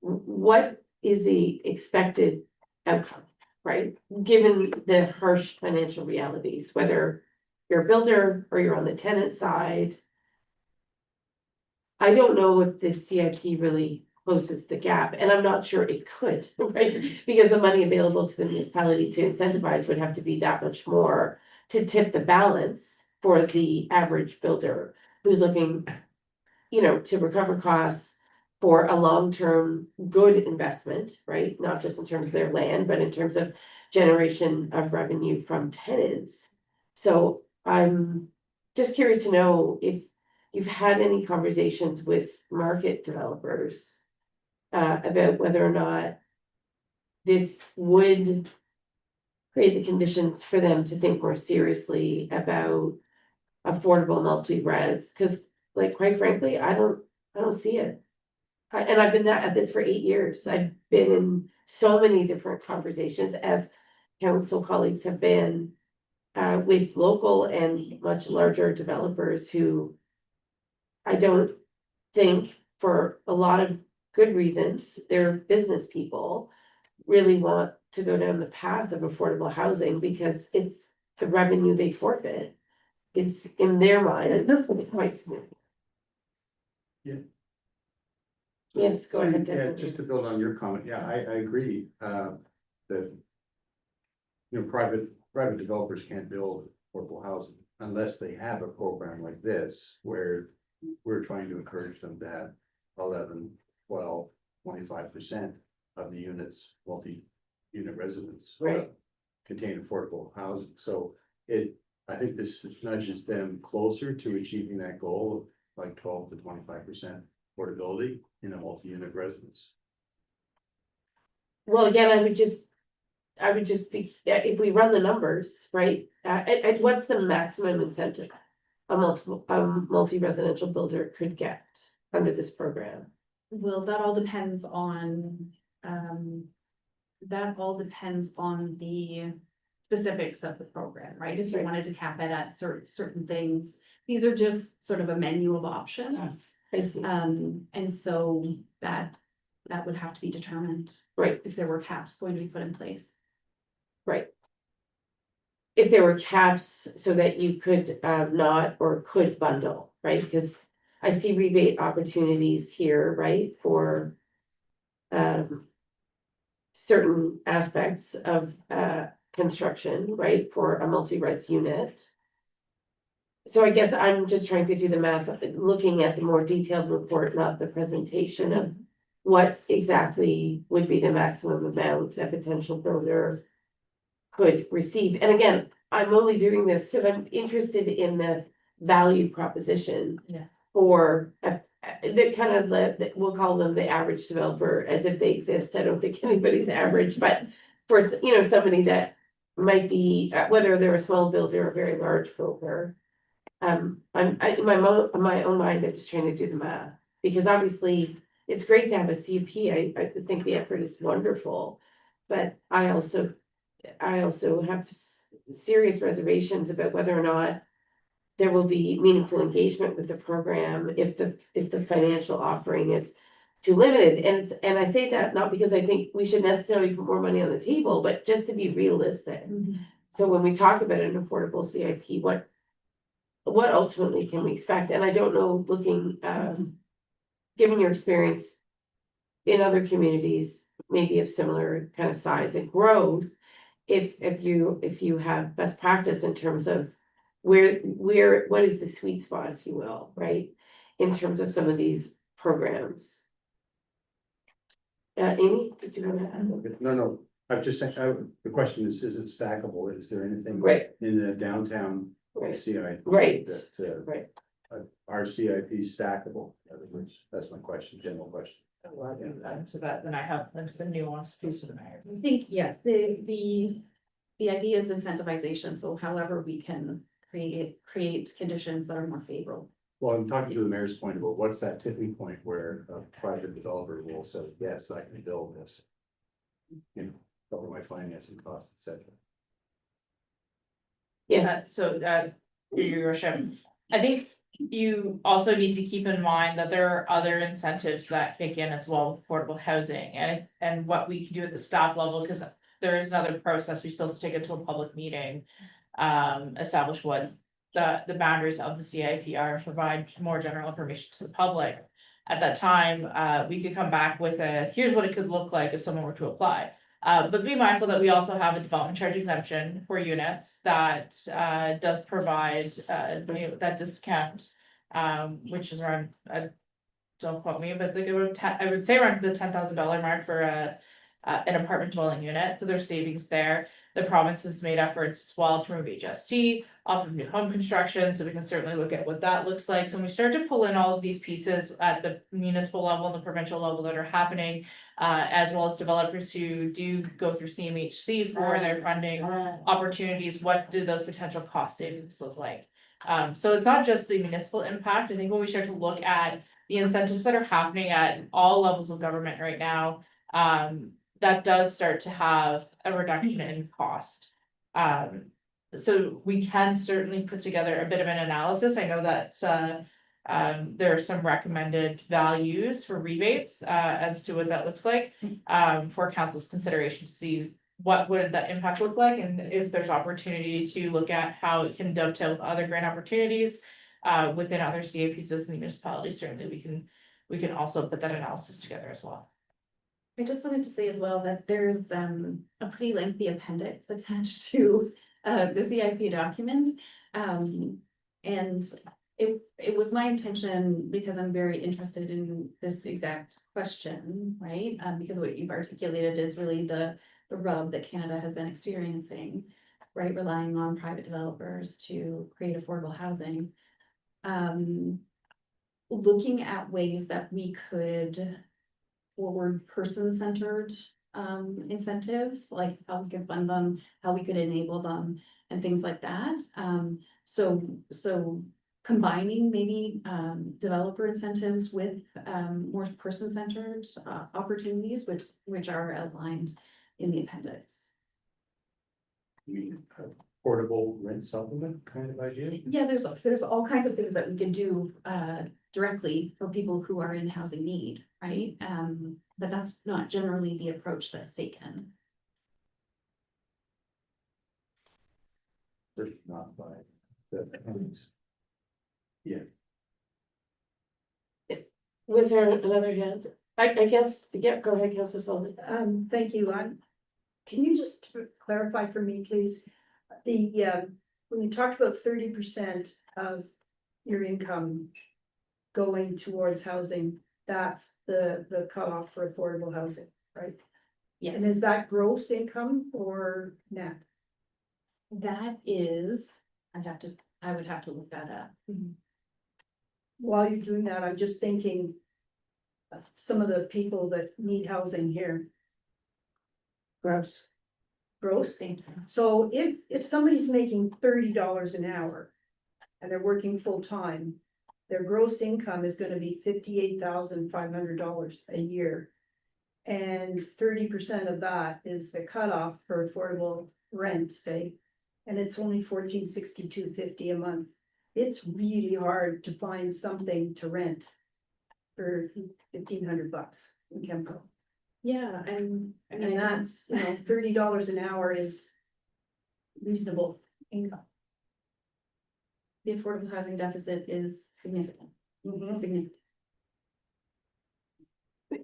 S2: what is the expected outcome, right? Given the harsh financial realities, whether you're a builder or you're on the tenant side. I don't know if this CIP really closes the gap, and I'm not sure it could, right? Because the money available to the municipality to incentivize would have to be that much more to tip the balance for the average builder who's looking, you know, to recover costs for a long-term good investment, right? Not just in terms of their land, but in terms of generation of revenue from tenants. So I'm just curious to know if you've had any conversations with market developers about whether or not this would create the conditions for them to think more seriously about affordable multi-res, because like quite frankly, I don't see it. And I've been at this for 8 years. I've been in so many different conversations as council colleagues have been with local and much larger developers who I don't think for a lot of good reasons, they're business people, really want to go down the path of affordable housing because it's the revenue they forfeit is in their mind, it doesn't quite significant.
S1: Yeah.
S2: Yes, go ahead.
S1: Yeah,
S2: Devin.
S1: just to build on your comment, yeah, I agree, that. You know, private developers can't build affordable housing unless they have a program like this, where we're trying to encourage them to have 11, 12, 25% of the units, multi-unit residents.
S2: Right.
S1: Contain affordable housing, so I think this nudges them closer to achieving that goal of like 12 to 25% affordability in a multi-unit residence.
S2: Well, again, I would just be, if we run the numbers, right, what's the maximum incentive a multi-residential builder could get under this program?
S6: Well, that all depends on the specifics of the program, right? If you
S2: Right.
S6: wanted to cap it at certain things, these are just sort of a menu of options.
S2: I see,
S6: And so that would have to be determined
S2: right,
S6: if there were caps going to be put in place.
S2: Right. If there were caps so that you could not or could bundle, right? Because I see rebate opportunities here, right, for certain aspects of construction, right, for a multi-res unit. So I guess I'm just trying to do the math, looking at the more detailed report, not the presentation of what exactly would be the maximum amount a potential builder could receive. And again, I'm only doing this because I'm interested in the value proposition.
S3: Yeah.
S2: For the kind of we'll call them the average developer, as if they exist. I don't think anybody's average, but for, you know, somebody that might be, whether they're a small builder or a very large builder. In my own mind, I'm just trying to do the math, because obviously it's great to have a CUP. I think the effort is wonderful. But I also have serious reservations about whether or not there will be meaningful engagement with the program if the financial offering is too limited. And I say that not because I think we should necessarily put more money on the table, but just to be realistic. So when we talk about an affordable CIP, what ultimately can we expect? And I don't know, looking, given your experience in other communities, maybe of similar kind of size and growth, if you have best practice in terms of what is the sweet spot, if you will, right? In terms of some of these programs. Amy, did you want to add?
S1: No, I'm just saying, the question is it stackable? Is there anything
S2: Right.
S1: in the downtown
S2: Right.
S1: CIP?
S2: Right.
S1: That,
S2: Right.
S1: Our CIP stackable? In other words, that's my question, general question.
S9: So that, then I have, that's the nuanced piece of the matter.
S6: I think, yes, the idea is incentivization, so however we can create conditions that are more favorable.
S1: Well, I'm talking to the mayor's point about what's that tipping point where a private developer will say, yes, I can build this. You know, cover my financing costs, et cetera.
S2: Yes.
S9: Your worship, I think you also need to keep in mind that there are other incentives that kick in as well with affordable housing and what we can do at the staff level, because there is another process, we still have to take it to a public meeting. Establish what the boundaries of the CIP are, and provide more general information to the public. At that time, we could come back with here's what it could look like if someone were to apply. But be mindful that we also have a development charge exemption for units that does provide that discount, which is around, don't quote me, but I would say around the $10,000 mark for an apartment dwelling unit, so there's savings there. The province has made efforts as well to remove HST off of new home construction, so we can certainly look at what that looks like. So when we start to pull in all of these pieces at the municipal level and the provincial level that are happening, as well as developers who do go through CMHC for their funding opportunities, what do those potential cost savings look like? So it's not just the municipal impact. I think when we start to look at the incentives that are happening at all levels of government right now, that does start to have a reduction in cost. So we can certainly put together a bit of an analysis. I know that there are some recommended values for rebates as to what that looks like for council's consideration to see what would that impact look like, and if there's opportunity to look at how it can dovetail with other grant opportunities within other CAPs within the municipality. Certainly we can also put that analysis together as well.
S6: I just wanted to say as well that there's a pretty lengthy appendix attached to the CIP document. And it was my intention, because I'm very interested in this exact question, right? Because what you've articulated is really the rub that Canada has been experiencing, right? Relying on private developers to create affordable housing. Looking at ways that we could forward person-centered incentives, like how we could fund them, how we could enable them, and things like that. So combining maybe developer incentives with more person-centered opportunities, which are outlined in the appendix.
S1: Portable rent supplement kind of idea?
S6: Yeah, there's all kinds of things that we can do directly for people who are in housing need, right? But that's not generally the approach that's taken.
S1: first, not by the. Yeah,
S2: Was there another hand? I guess, yeah, go ahead, Councilor Sullivan.
S4: Thank you, can you just clarify for me, please? The, when you talked about 30% of your income going towards housing, that's the cutoff for affordable housing, right? And is
S6: Yes,
S4: that gross income or net?
S6: that is, I would have to look that up.
S4: While you're doing that, I'm just thinking of some of the people that need housing here.
S8: Gross.
S4: Gross.
S6: Thank you.
S4: So if somebody's making $30 an hour and they're working full-time, their gross income is gonna be $58,500 a year. And 30% of that is the cutoff for affordable rent, say, and it's only $1462.50 a month. It's really hard to find something to rent for $1,500 in Kemco.
S6: Yeah, and
S4: And that's, $30 an hour is reasonable income.
S6: the affordable housing deficit is significant, significant.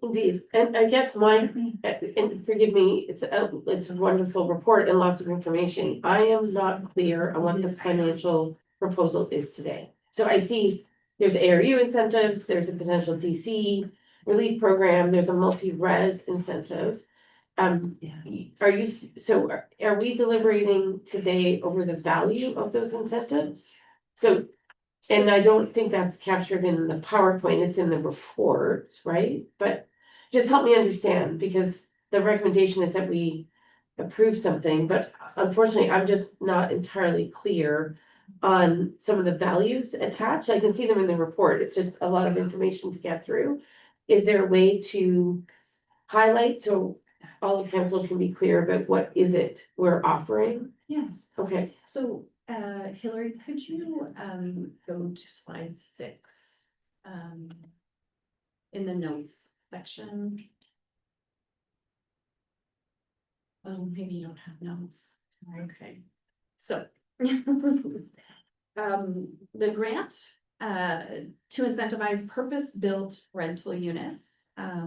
S2: Indeed, and I guess and forgive me, it's a wonderful report and lots of information. I am not clear on what the financial proposal is today. So I see there's ARU incentives, there's a potential DC relief program, there's a multi-res incentive. Are you, so are we deliberating today over the value of those incentives? So, and I don't think that's captured in the PowerPoint, it's in the report, right? But just help me understand, because the recommendation is that we approve something, but unfortunately, I'm just not entirely clear on some of the values attached. I can see them in the report, it's just a lot of information to get through. Is there a way to highlight so all of council can be clear about what is it we're offering?
S6: Yes,
S2: Okay,
S6: so Hillary, could you go to slide 6? In the notes section. Oh, maybe you don't have notes. Okay, so. The grant to incentivize purpose-built rental units. I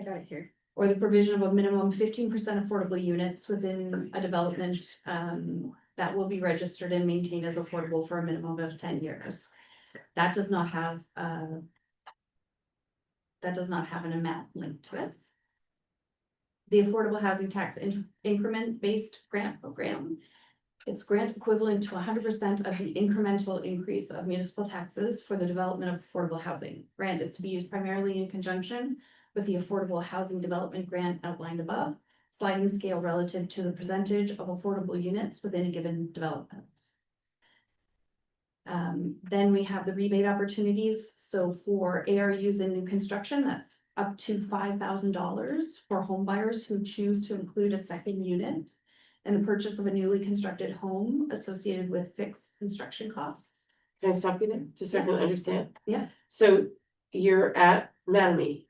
S6: got it here. Or the provision of a minimum 15% affordable units within a development that will be registered and maintained as affordable for a minimum of 10 years. That does not have an amount linked to it. The Affordable Housing Tax Increment-Based Grant Program. It's grant equivalent to 100% of the incremental increase of municipal taxes for the development of affordable housing. Grant is to be used primarily in conjunction with the Affordable Housing Development Grant outlined above, sliding scale relative to the percentage of affordable units within a given development. Then we have the rebate opportunities. So for ARUs in new construction, that's up to $5,000 for home buyers who choose to include a second unit and the purchase of a newly constructed home associated with fixed construction costs.
S2: can I stop you there, just so I can understand?
S6: Yeah.
S2: So you're at Mattamy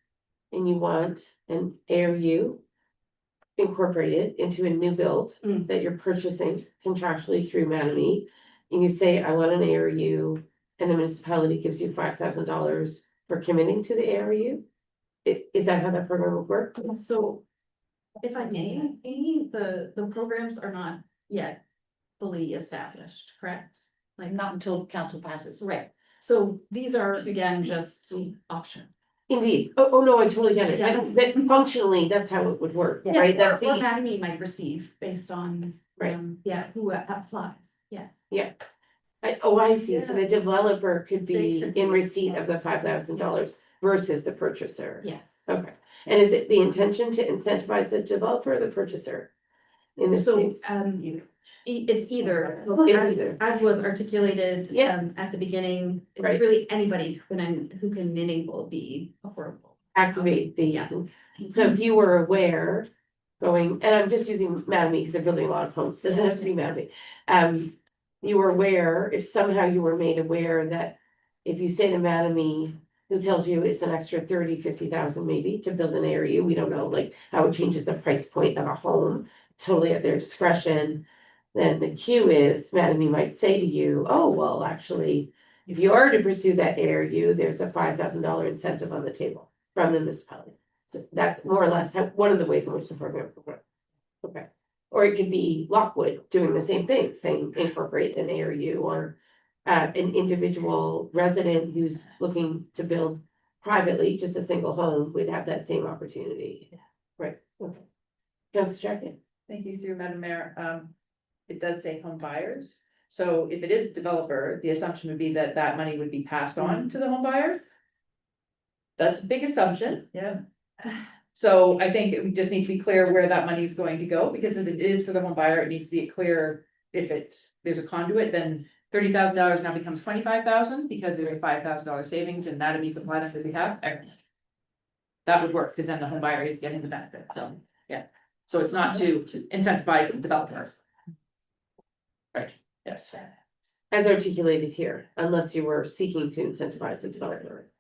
S2: and you want an ARU incorporated into a new build
S6: Mm.
S2: that you're purchasing contractually through Mattamy. And you say, I want an ARU, and the municipality gives you $5,000 for committing to the ARU? Is that how that program would work?
S6: So if I may, Amy, the programs are not yet fully established, correct? Like,
S8: Not until council passes.
S6: right, so these are again, just options.
S2: Indeed, oh no, I totally get it,
S6: Yeah.
S2: but functionally, that's how it would work,
S6: Yeah,
S2: right?
S6: or
S2: That's
S6: what
S2: the,
S6: Mattamy might receive based on,
S2: Right.
S6: yeah, who applies, yes.
S2: I see, so the developer could
S6: They
S2: be
S6: could be.
S2: in receipt of the $5,000 versus the purchaser.
S6: Yes.
S2: Okay, and is it the intention to incentivize the developer or the purchaser? In this
S6: So,
S2: case?
S6: it's either.
S2: It's either.
S6: As was articulated,
S2: Yeah.
S6: at the beginning, it's
S2: Right.
S6: really anybody who can enable the affordable.
S2: Activate the,
S6: Yeah.
S2: so if you were aware, going, and I'm just using Mattamy because they're building a lot of homes, doesn't have to be Mattamy. You were aware, if somehow you were made aware that if you say to Mattamy, who tells you it's an extra 30-50,000 maybe to build an ARU, we don't know like how it changes the price point of a home, totally at their discretion. then the cue is, Mattamy might say to you, oh, well, actually, if you are to pursue that ARU, there's a $5,000 incentive on the table from the municipality. So that's more or less one of the ways in which the program will work. Okay, or it could be Lockwood doing the same thing, saying incorporate an ARU, or an individual resident who's looking to build privately, just a single home, would have that same opportunity. Right, okay. Councilor Jackie?
S3: Thank you through Madam Mayor. It does say home buyers. So if it is a developer, the assumption would be that that money would be passed on to the home buyers. That's a big assumption.
S4: Yeah.
S3: So I think we just need to be clear where that money is going to go, because if it is for the home buyer, it needs to be clear. If there's a conduit, then $30,000 now becomes 25,000 because there's a $5,000 savings and that means the plan that we have. That would work, because then the home buyer is getting the benefit, so, yeah. So it's not to incentivize the developer. Right, yes.
S2: As articulated here, unless you were seeking to incentivize the developer.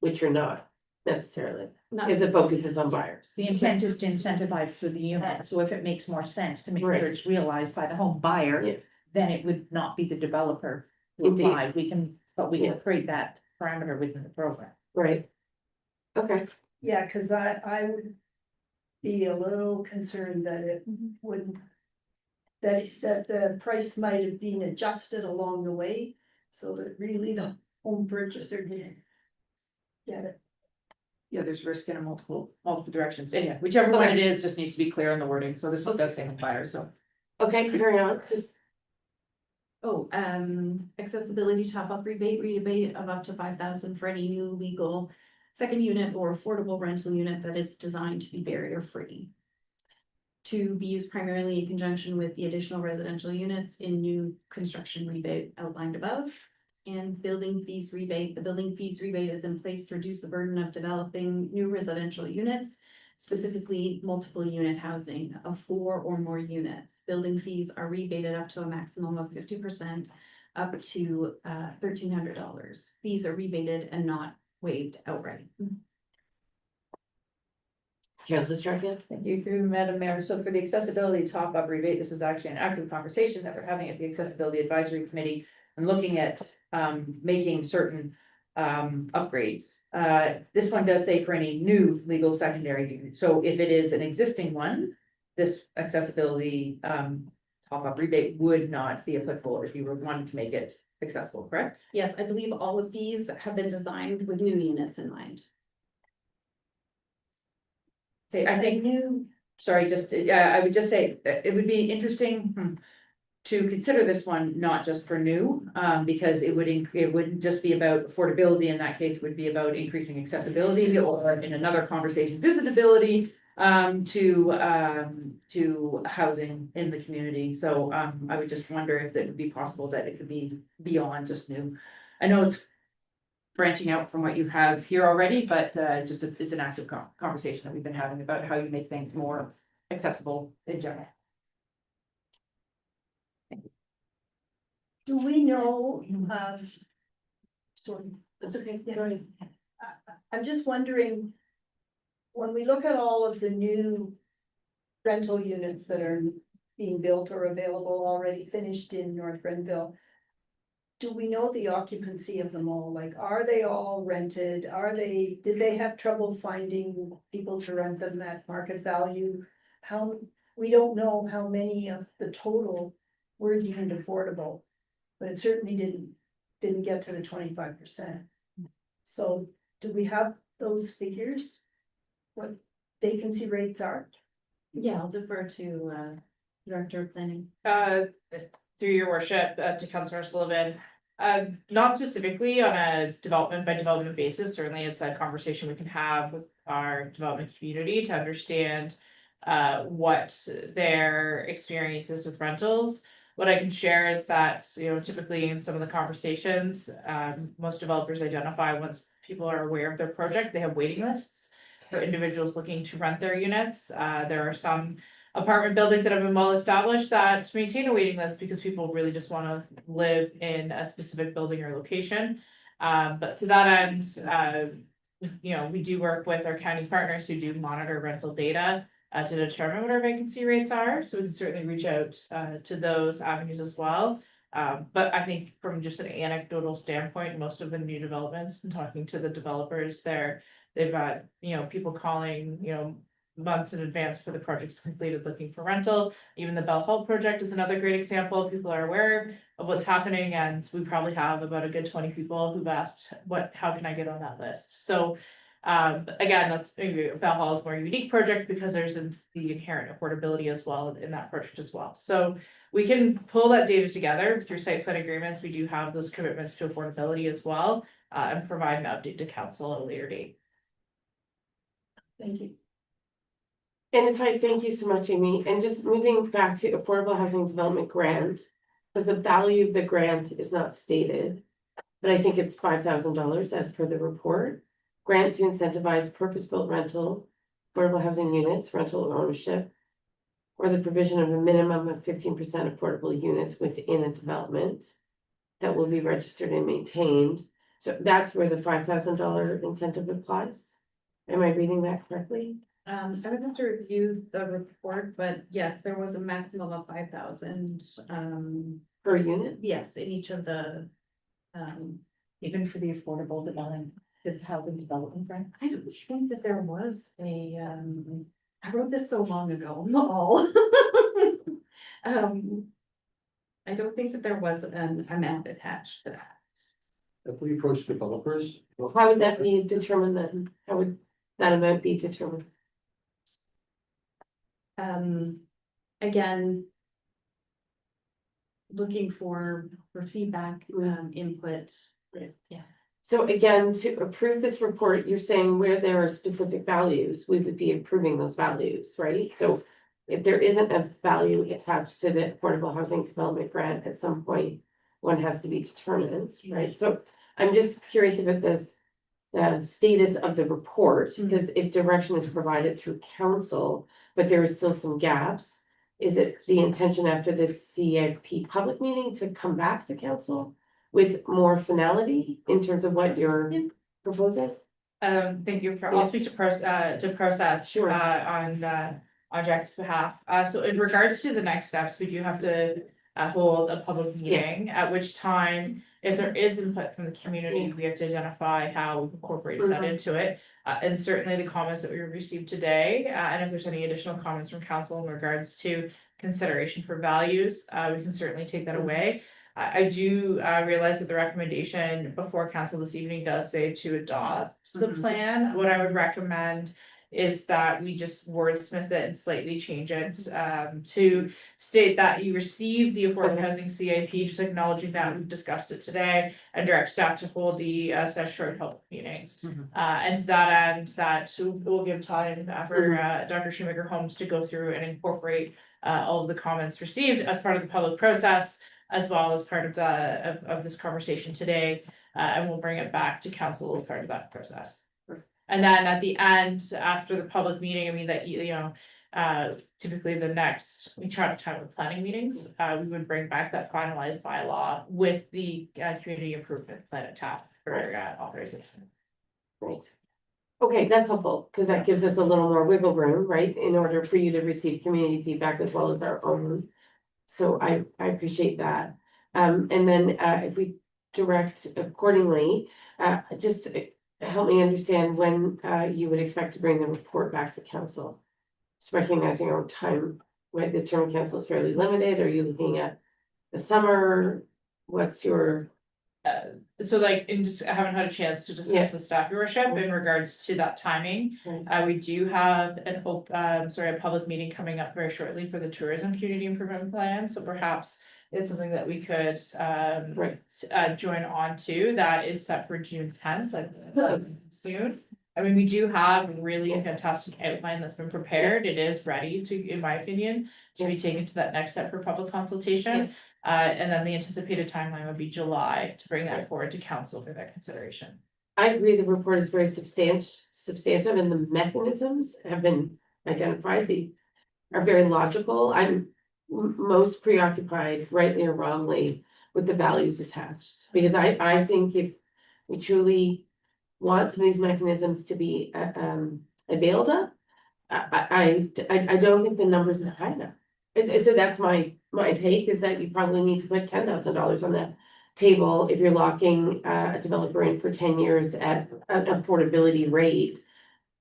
S2: Which you're not necessarily,
S6: Not
S2: if the focus is on buyers.
S8: The intent is to incentivize for the unit, so if it makes more sense to make sure
S2: Right.
S8: it's realized by the home buyer,
S2: Yeah.
S8: then it would not be the developer who
S2: Indeed.
S8: applied. We can
S2: Yeah.
S8: create that parameter within the program.
S2: Right. Okay,
S4: Yeah, cause I would be a little concerned that it wouldn't. That the price might have been adjusted along the way, so that really the home purchaser didn't. Get it.
S3: Yeah, there's risk in multiple directions. Anyhow, whichever one it is, just needs to be clear in the wording. So this does say home buyer, so.
S2: okay, carry on, just,
S6: Oh, accessibility top-up rebate of up to 5,000 for any new legal second unit or affordable rental unit that is designed to be barrier-free. To be used primarily in conjunction with the additional residential units in new construction rebate outlined above. And building fees rebate, the building fees rebate is in place to reduce the burden of developing new residential units. Specifically, multiple unit housing of 4 or more units. Building fees are rebated up to a maximum of 50%, up to $1,300. Fees are rebated and not waived outright.
S2: Councilor Jackie?
S3: Thank you through Madam Mayor. So for the accessibility top-up rebate, this is actually an active conversation that we're having at the Accessibility Advisory Committee and looking at making certain upgrades. This one does say for any new legal secondary unit. So if it is an existing one, this accessibility top-up rebate would not be applicable if you were wanting to make it accessible, correct?
S6: Yes, I believe all of these have been designed with new units in mind.
S3: Okay, I think sorry, just, I would just say, it would be interesting to consider this one not just for new, because it wouldn't just be about affordability. In that case, it would be about increasing accessibility, or in another conversation, visitability, to housing in the community. So, I would just wonder if it would be possible that it could be beyond just new. I know it's branching out from what you have here already, but just it's an active conversation that we've been having about how you make things more accessible in general.
S4: Do we know, sorry,
S2: That's okay,
S4: Yeah.
S2: go ahead.
S4: I'm just wondering, when we look at all of the new rental units that are being built or available already finished in North Grenville, do we know the occupancy of them all? Like, are they all rented? Did they have trouble finding people to rent them at market value? We don't know how many of the total were deemed affordable, but it certainly didn't get to the 25%. So do we have those figures? What vacancy rates are?
S6: Yeah, I'll defer to Director of Planning.
S9: Through your worship, to Councillor Sullivan. Not specifically on a development by development basis, certainly it's a conversation we can have with our development community to understand. What their experiences with rentals. What I can share is that, typically in some of the conversations, most developers identify once people are aware of their project, they have waiting lists. For individuals looking to rent their units, there are some apartment buildings that have been well established that maintain a waiting list because people really just want to live in a specific building or location. But to that end, we do work with our county partners who do monitor rental data. to determine what our vacancy rates are, so we can certainly reach out to those avenues as well. But I think from just an anecdotal standpoint, most of the new developments and talking to the developers there, they've got, people calling, months in advance for the projects completed looking for rental. Even the Bell Hall project is another great example. People are aware of what's happening, and we probably have about a good 20 people who've asked, how can I get on that list? So again, that's maybe Bell Hall is more unique project because there's the inherent affordability as well in that project as well. So we can pull that data together through site plan agreements. We do have those commitments to affordability as well, and provide an update to council at a later date.
S2: Thank you. And if I thank you so much, Amy, and just moving back to Affordable Housing Development Grant, because the value of the grant is not stated, but I think it's $5,000 as per the report. Grant to incentivize purpose-built rental, affordable housing units, rental ownership, or the provision of a minimum of 15% affordable units within a development that will be registered and maintained. So that's where the $5,000 incentive applies. Am I reading that correctly?
S6: I would have to review the report, but yes, there was a maximum of 5,000,
S2: Per unit?
S6: yes, in each of the.
S8: Even for the affordable development, the housing development grant.
S6: I don't think that there was a, I wrote this so long ago, all. I don't think that there was an amount attached to that.
S1: If we approach developers.
S2: How would that be determined then? How would that amount be determined?
S6: Again. Looking for feedback, input. Yeah.
S2: So again, to approve this report, you're saying where there are specific values, we would be approving those values, right? So if there isn't a value attached to the Affordable Housing Development Grant at some point, one has to be determined, right? So I'm just curious about the status of the report, because if direction is provided through council, but there is still some gaps, is it the intention after this CIP public meeting to come back to council with more finality in terms of what you're proposing?
S9: Thank you I'll speak to process.
S2: Sure.
S9: On Jackie's behalf. So in regards to the next steps, we do have to hold a public meeting, at which time, if there is input from the community, we have to identify how we've incorporated that into it. And certainly the comments that we received today, and if there's any additional comments from council in regards to consideration for values, we can certainly take that away. I do realize that the recommendation before council this evening does say to adopt the plan. What I would recommend is that we just wordsmith it and slightly change it to state that you receive the affordable housing CIP, just acknowledging that we've discussed it today, and direct staff to hold the statutory public meetings. And to that end, that will give time for Dr. Shoemaker Holmes to go through and incorporate all of the comments received as part of the public process, as well as part of of this conversation today, and we'll bring it back to council as part of that process. And then at the end, after the public meeting, I mean, that, typically we try to time with planning meetings, we would bring back that finalized bylaw with the community improvement plan attached for authorization.
S2: Right. Okay, that's helpful, because that gives us a little more wiggle room, right, in order for you to receive community feedback as well as our own. So I appreciate that. And then if we direct accordingly, just help me understand when you would expect to bring the report back to council. Just recognizing our time, right, this term of council is fairly limited. Are you looking at the summer? What's your?
S9: So like, I haven't had a chance to discuss with staff, your worship, in regards to that timing.
S2: Right.
S9: We do have a public meeting coming up very shortly for the tourism community improvement plan, so perhaps it's something that we could join on to. That is set for June 10th, like soon. I mean, we do have a really fantastic outline that's been prepared. It is ready to, in my opinion, to be taken to that next step for public consultation. And then the anticipated timeline would be July to bring that forward to council for their consideration.
S2: I agree the report is very substantive and the mechanisms have been identified. They are very logical. I'm most preoccupied, rightly or wrongly, with the values attached. Because I think if we truly want some of these mechanisms to be availed of, I don't think the numbers is high enough. So that's my take, is that you probably need to put $10,000 on the table if you're locking a developer in for 10 years at an affordability rate.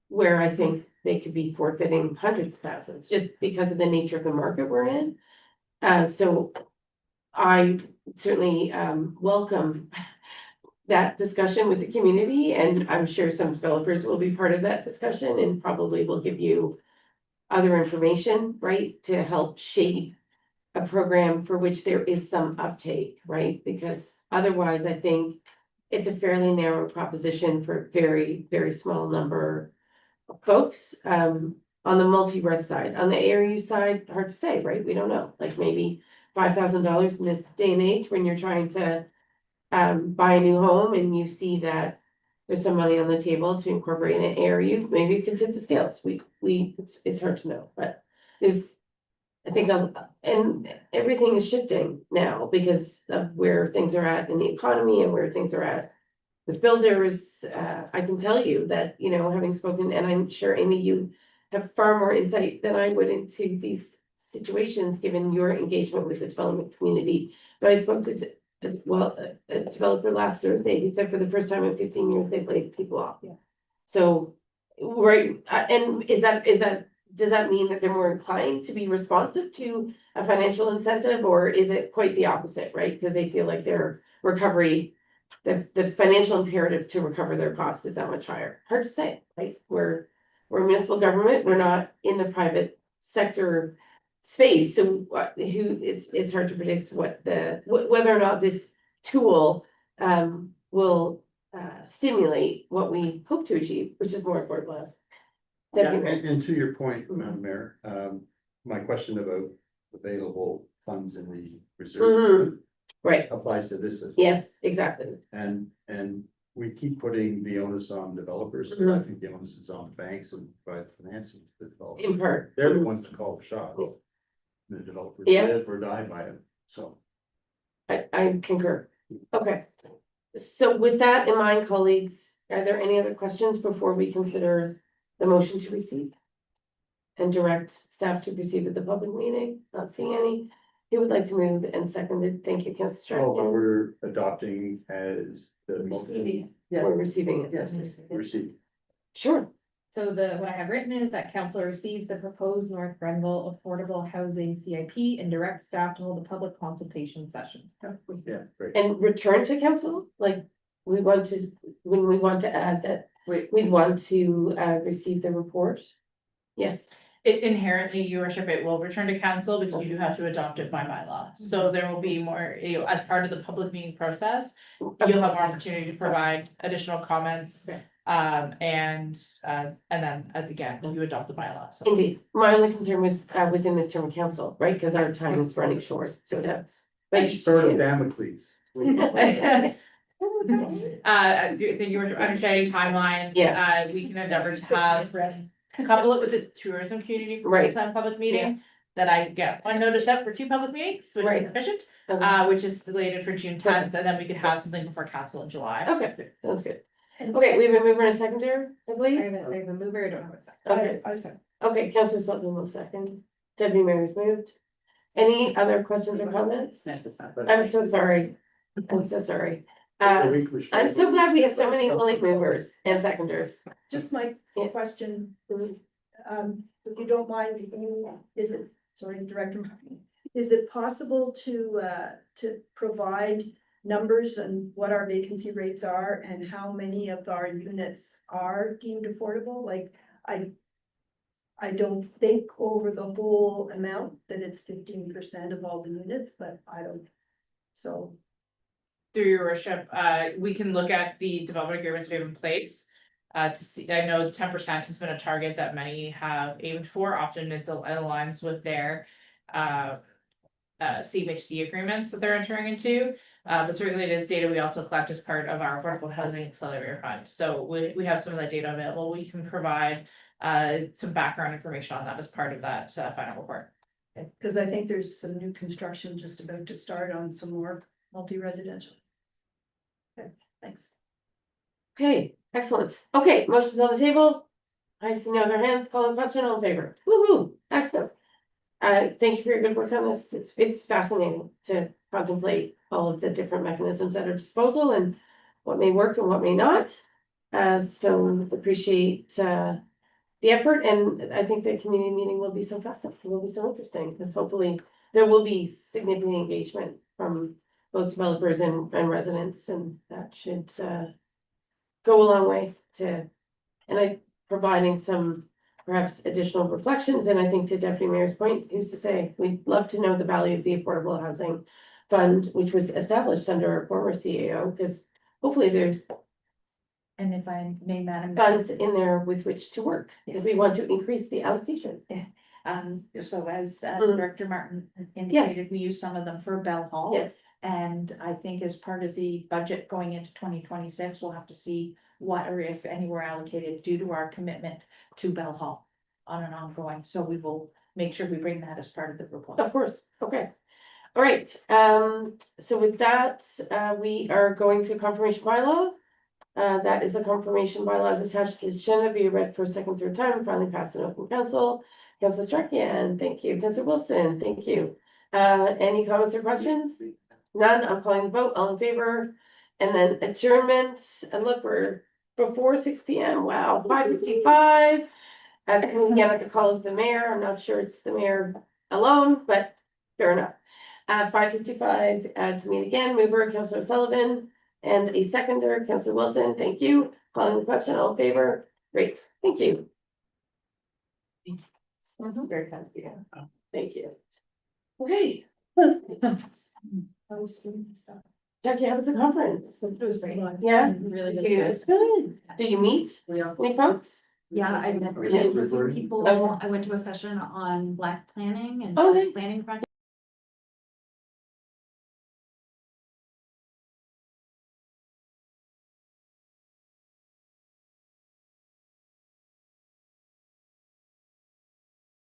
S2: Where I think they could be forfeiting hundreds of thousands, just because of the nature of the market we're in. So I certainly welcome that discussion with the community, and I'm sure some developers will be part of that discussion and probably will give you other information, right, to help shape a program for which there is some uptake, right? Because otherwise, I think it's a fairly narrow proposition for a very, very small number of folks. On the multi-res side, on the ARU side, hard to say, right? We don't know, like maybe $5,000 in this day and age when you're trying to buy a new home and you see that there's some money on the table to incorporate an ARU, maybe it can tip the scales. It's hard to know, but there's, I think, and everything is shifting now because of where things are at in the economy and where things are at with builders. I can tell you that, you know, having spoken, and I'm sure Amy, you have far more insight than I would into these situations, given your engagement with the development community. But I spoke to a developer last Thursday who said for the first time in 15 years they've laid people off.
S4: Yeah.
S2: So, right, and does that mean that they're more inclined to be responsive to a financial incentive, or is it quite the opposite, right? Because they feel like their recovery, the financial imperative to recover their costs is that much higher. Hard to say, right? We're municipal government, we're not in the private sector space, so it's hard to predict whether or not this tool will stimulate what we hope to achieve, which is more affordable housing.
S1: Yeah,
S2: Definitely.
S1: and to your point, Madam Mayor, my question about available funds in the reserve
S2: Right,
S1: applies to this as well.
S2: yes, exactly.
S1: And we keep putting the onus on developers, but I think the onus is on banks and provide financing to the developers.
S2: In part,
S1: They're the ones that call the shots.
S2: Yeah.
S1: The developers
S2: Yeah.
S1: live or die by it, so.
S2: I concur. Okay. So with that in mind, colleagues, are there any other questions before we consider the motion to receive? And direct staff to proceed with the public meeting? Not seeing any. Who would like to move and second it? Thank you, Councilor
S1: Oh, but
S2: Strachan.
S1: we're adopting as the motion
S2: We're receiving it.
S3: Yes.
S1: received.
S2: Sure.
S10: So what I have written is that council receives the proposed North Grenville Affordable Housing CIP and directs staff to hold a public consultation session.
S1: Yeah, great.
S2: And return to council, like, when we want to add that, we want to receive the report. Yes,
S9: It inherently, your worship, it will return to council because you do have to adopt it by bylaw. So there will be more, you know, as part of the public meeting process, you'll have more opportunity to provide additional comments.
S2: Okay.
S9: And then again, you adopt the bylaw, so.
S2: indeed. My only concern was within this term of council, right? Because our time is running short, so that's. But
S1: Sort of Damocles.
S9: Your understanding timelines. We can endeavor to have couple it with the tourism community.
S2: Right.
S9: Plan public meeting, that I get one notice out for 2 public meetings, which
S2: Right.
S9: is efficient,
S2: Okay.
S9: which is slated for June 10th, and then we could have something before council in July.
S2: Okay, sounds good. Okay, we have a mover and a seconder, I
S10: I
S2: believe.
S10: have a mover, I don't have a second.
S2: Okay,
S4: I said,
S2: okay, Councilor Sutton will second. Deputy Mayor's moved. Any other questions or comments? I'm so sorry. I'm so sorry. I'm so glad we have so many willing movers and seconders.
S4: just my
S2: Yeah.
S4: question, if you don't mind, is it, sorry, Director, is it possible to provide numbers and what our vacancy rates are and how many of our units are deemed affordable? Like, I don't think over the whole amount that it's 15% of all the units, but I don't, so.
S9: Through your worship, we can look at the development agreements we have in place. To see, I know 10% has been a target that many have aimed for, often it aligns with their. CMHC agreements that they're entering into, but certainly it is data we also collect as part of our Affordable Housing Accelerator Fund. So we have some of that data available, we can provide some background information on that as part of that final report.
S4: Cause I think there's some new construction just about to start on some more multi-residential. Okay, thanks.
S2: Okay, excellent. Okay, motion's on the table. I see no other hands, call the question, all in favor, woo-hoo, excellent. Thank you for your good work on this, it's fascinating to contemplate all of the different mechanisms at our disposal and what may work and what may not. So appreciate, the effort, and I think the community meeting will be so fascinating, will be so interesting, because hopefully there will be significant engagement from both developers and residents, and that should, go a long way to, and providing some perhaps additional reflections, and I think to Deputy Mayor's point, who's to say, we'd love to know the value of the Affordable Housing Fund, which was established under our former CAO, because hopefully there's
S8: And if I may, Madam.
S2: funds in there with which to work, because we want to increase the allocation.
S8: So as
S2: Mhm.
S8: Director Martin indicated, we use some of them for Bell Hall.
S2: Yes,
S8: And I think as part of the budget going into 2026, we'll have to see what or if any were allocated due to our commitment to Bell Hall on an ongoing, so we will make sure we bring that as part of the report.
S2: of course, okay. All right, so with that, we are going to confirmation bylaw. That is the confirmation bylaws attached to the agenda, be read for a second, third time, finally passed in open council. Councilor Strachan, thank you. Councilor Wilson, thank you. Any comments or questions? None, I'm calling the vote, all in favor. And then adjournment, and look, we're before 6 p.m. Wow, 5:55. Again, I could call it the mayor, I'm not sure it's the mayor alone, but fair enough. 5:55, to meet again, mover, Councilor Sullivan. And a seconder, Councilor Wilson, thank you. Calling the question, all in favor? Great, thank you. Very kind of you. Thank you. Okay. Jackie, how was the conference?
S10: It was great.
S2: Yeah,
S10: Really
S2: Did you- good. Did you meet any folks?
S6: Yeah, I met
S2: Yeah.
S6: with some people.
S2: Okay.
S6: I went to a session on Black planning and
S2: Oh, nice.
S6: planning projects.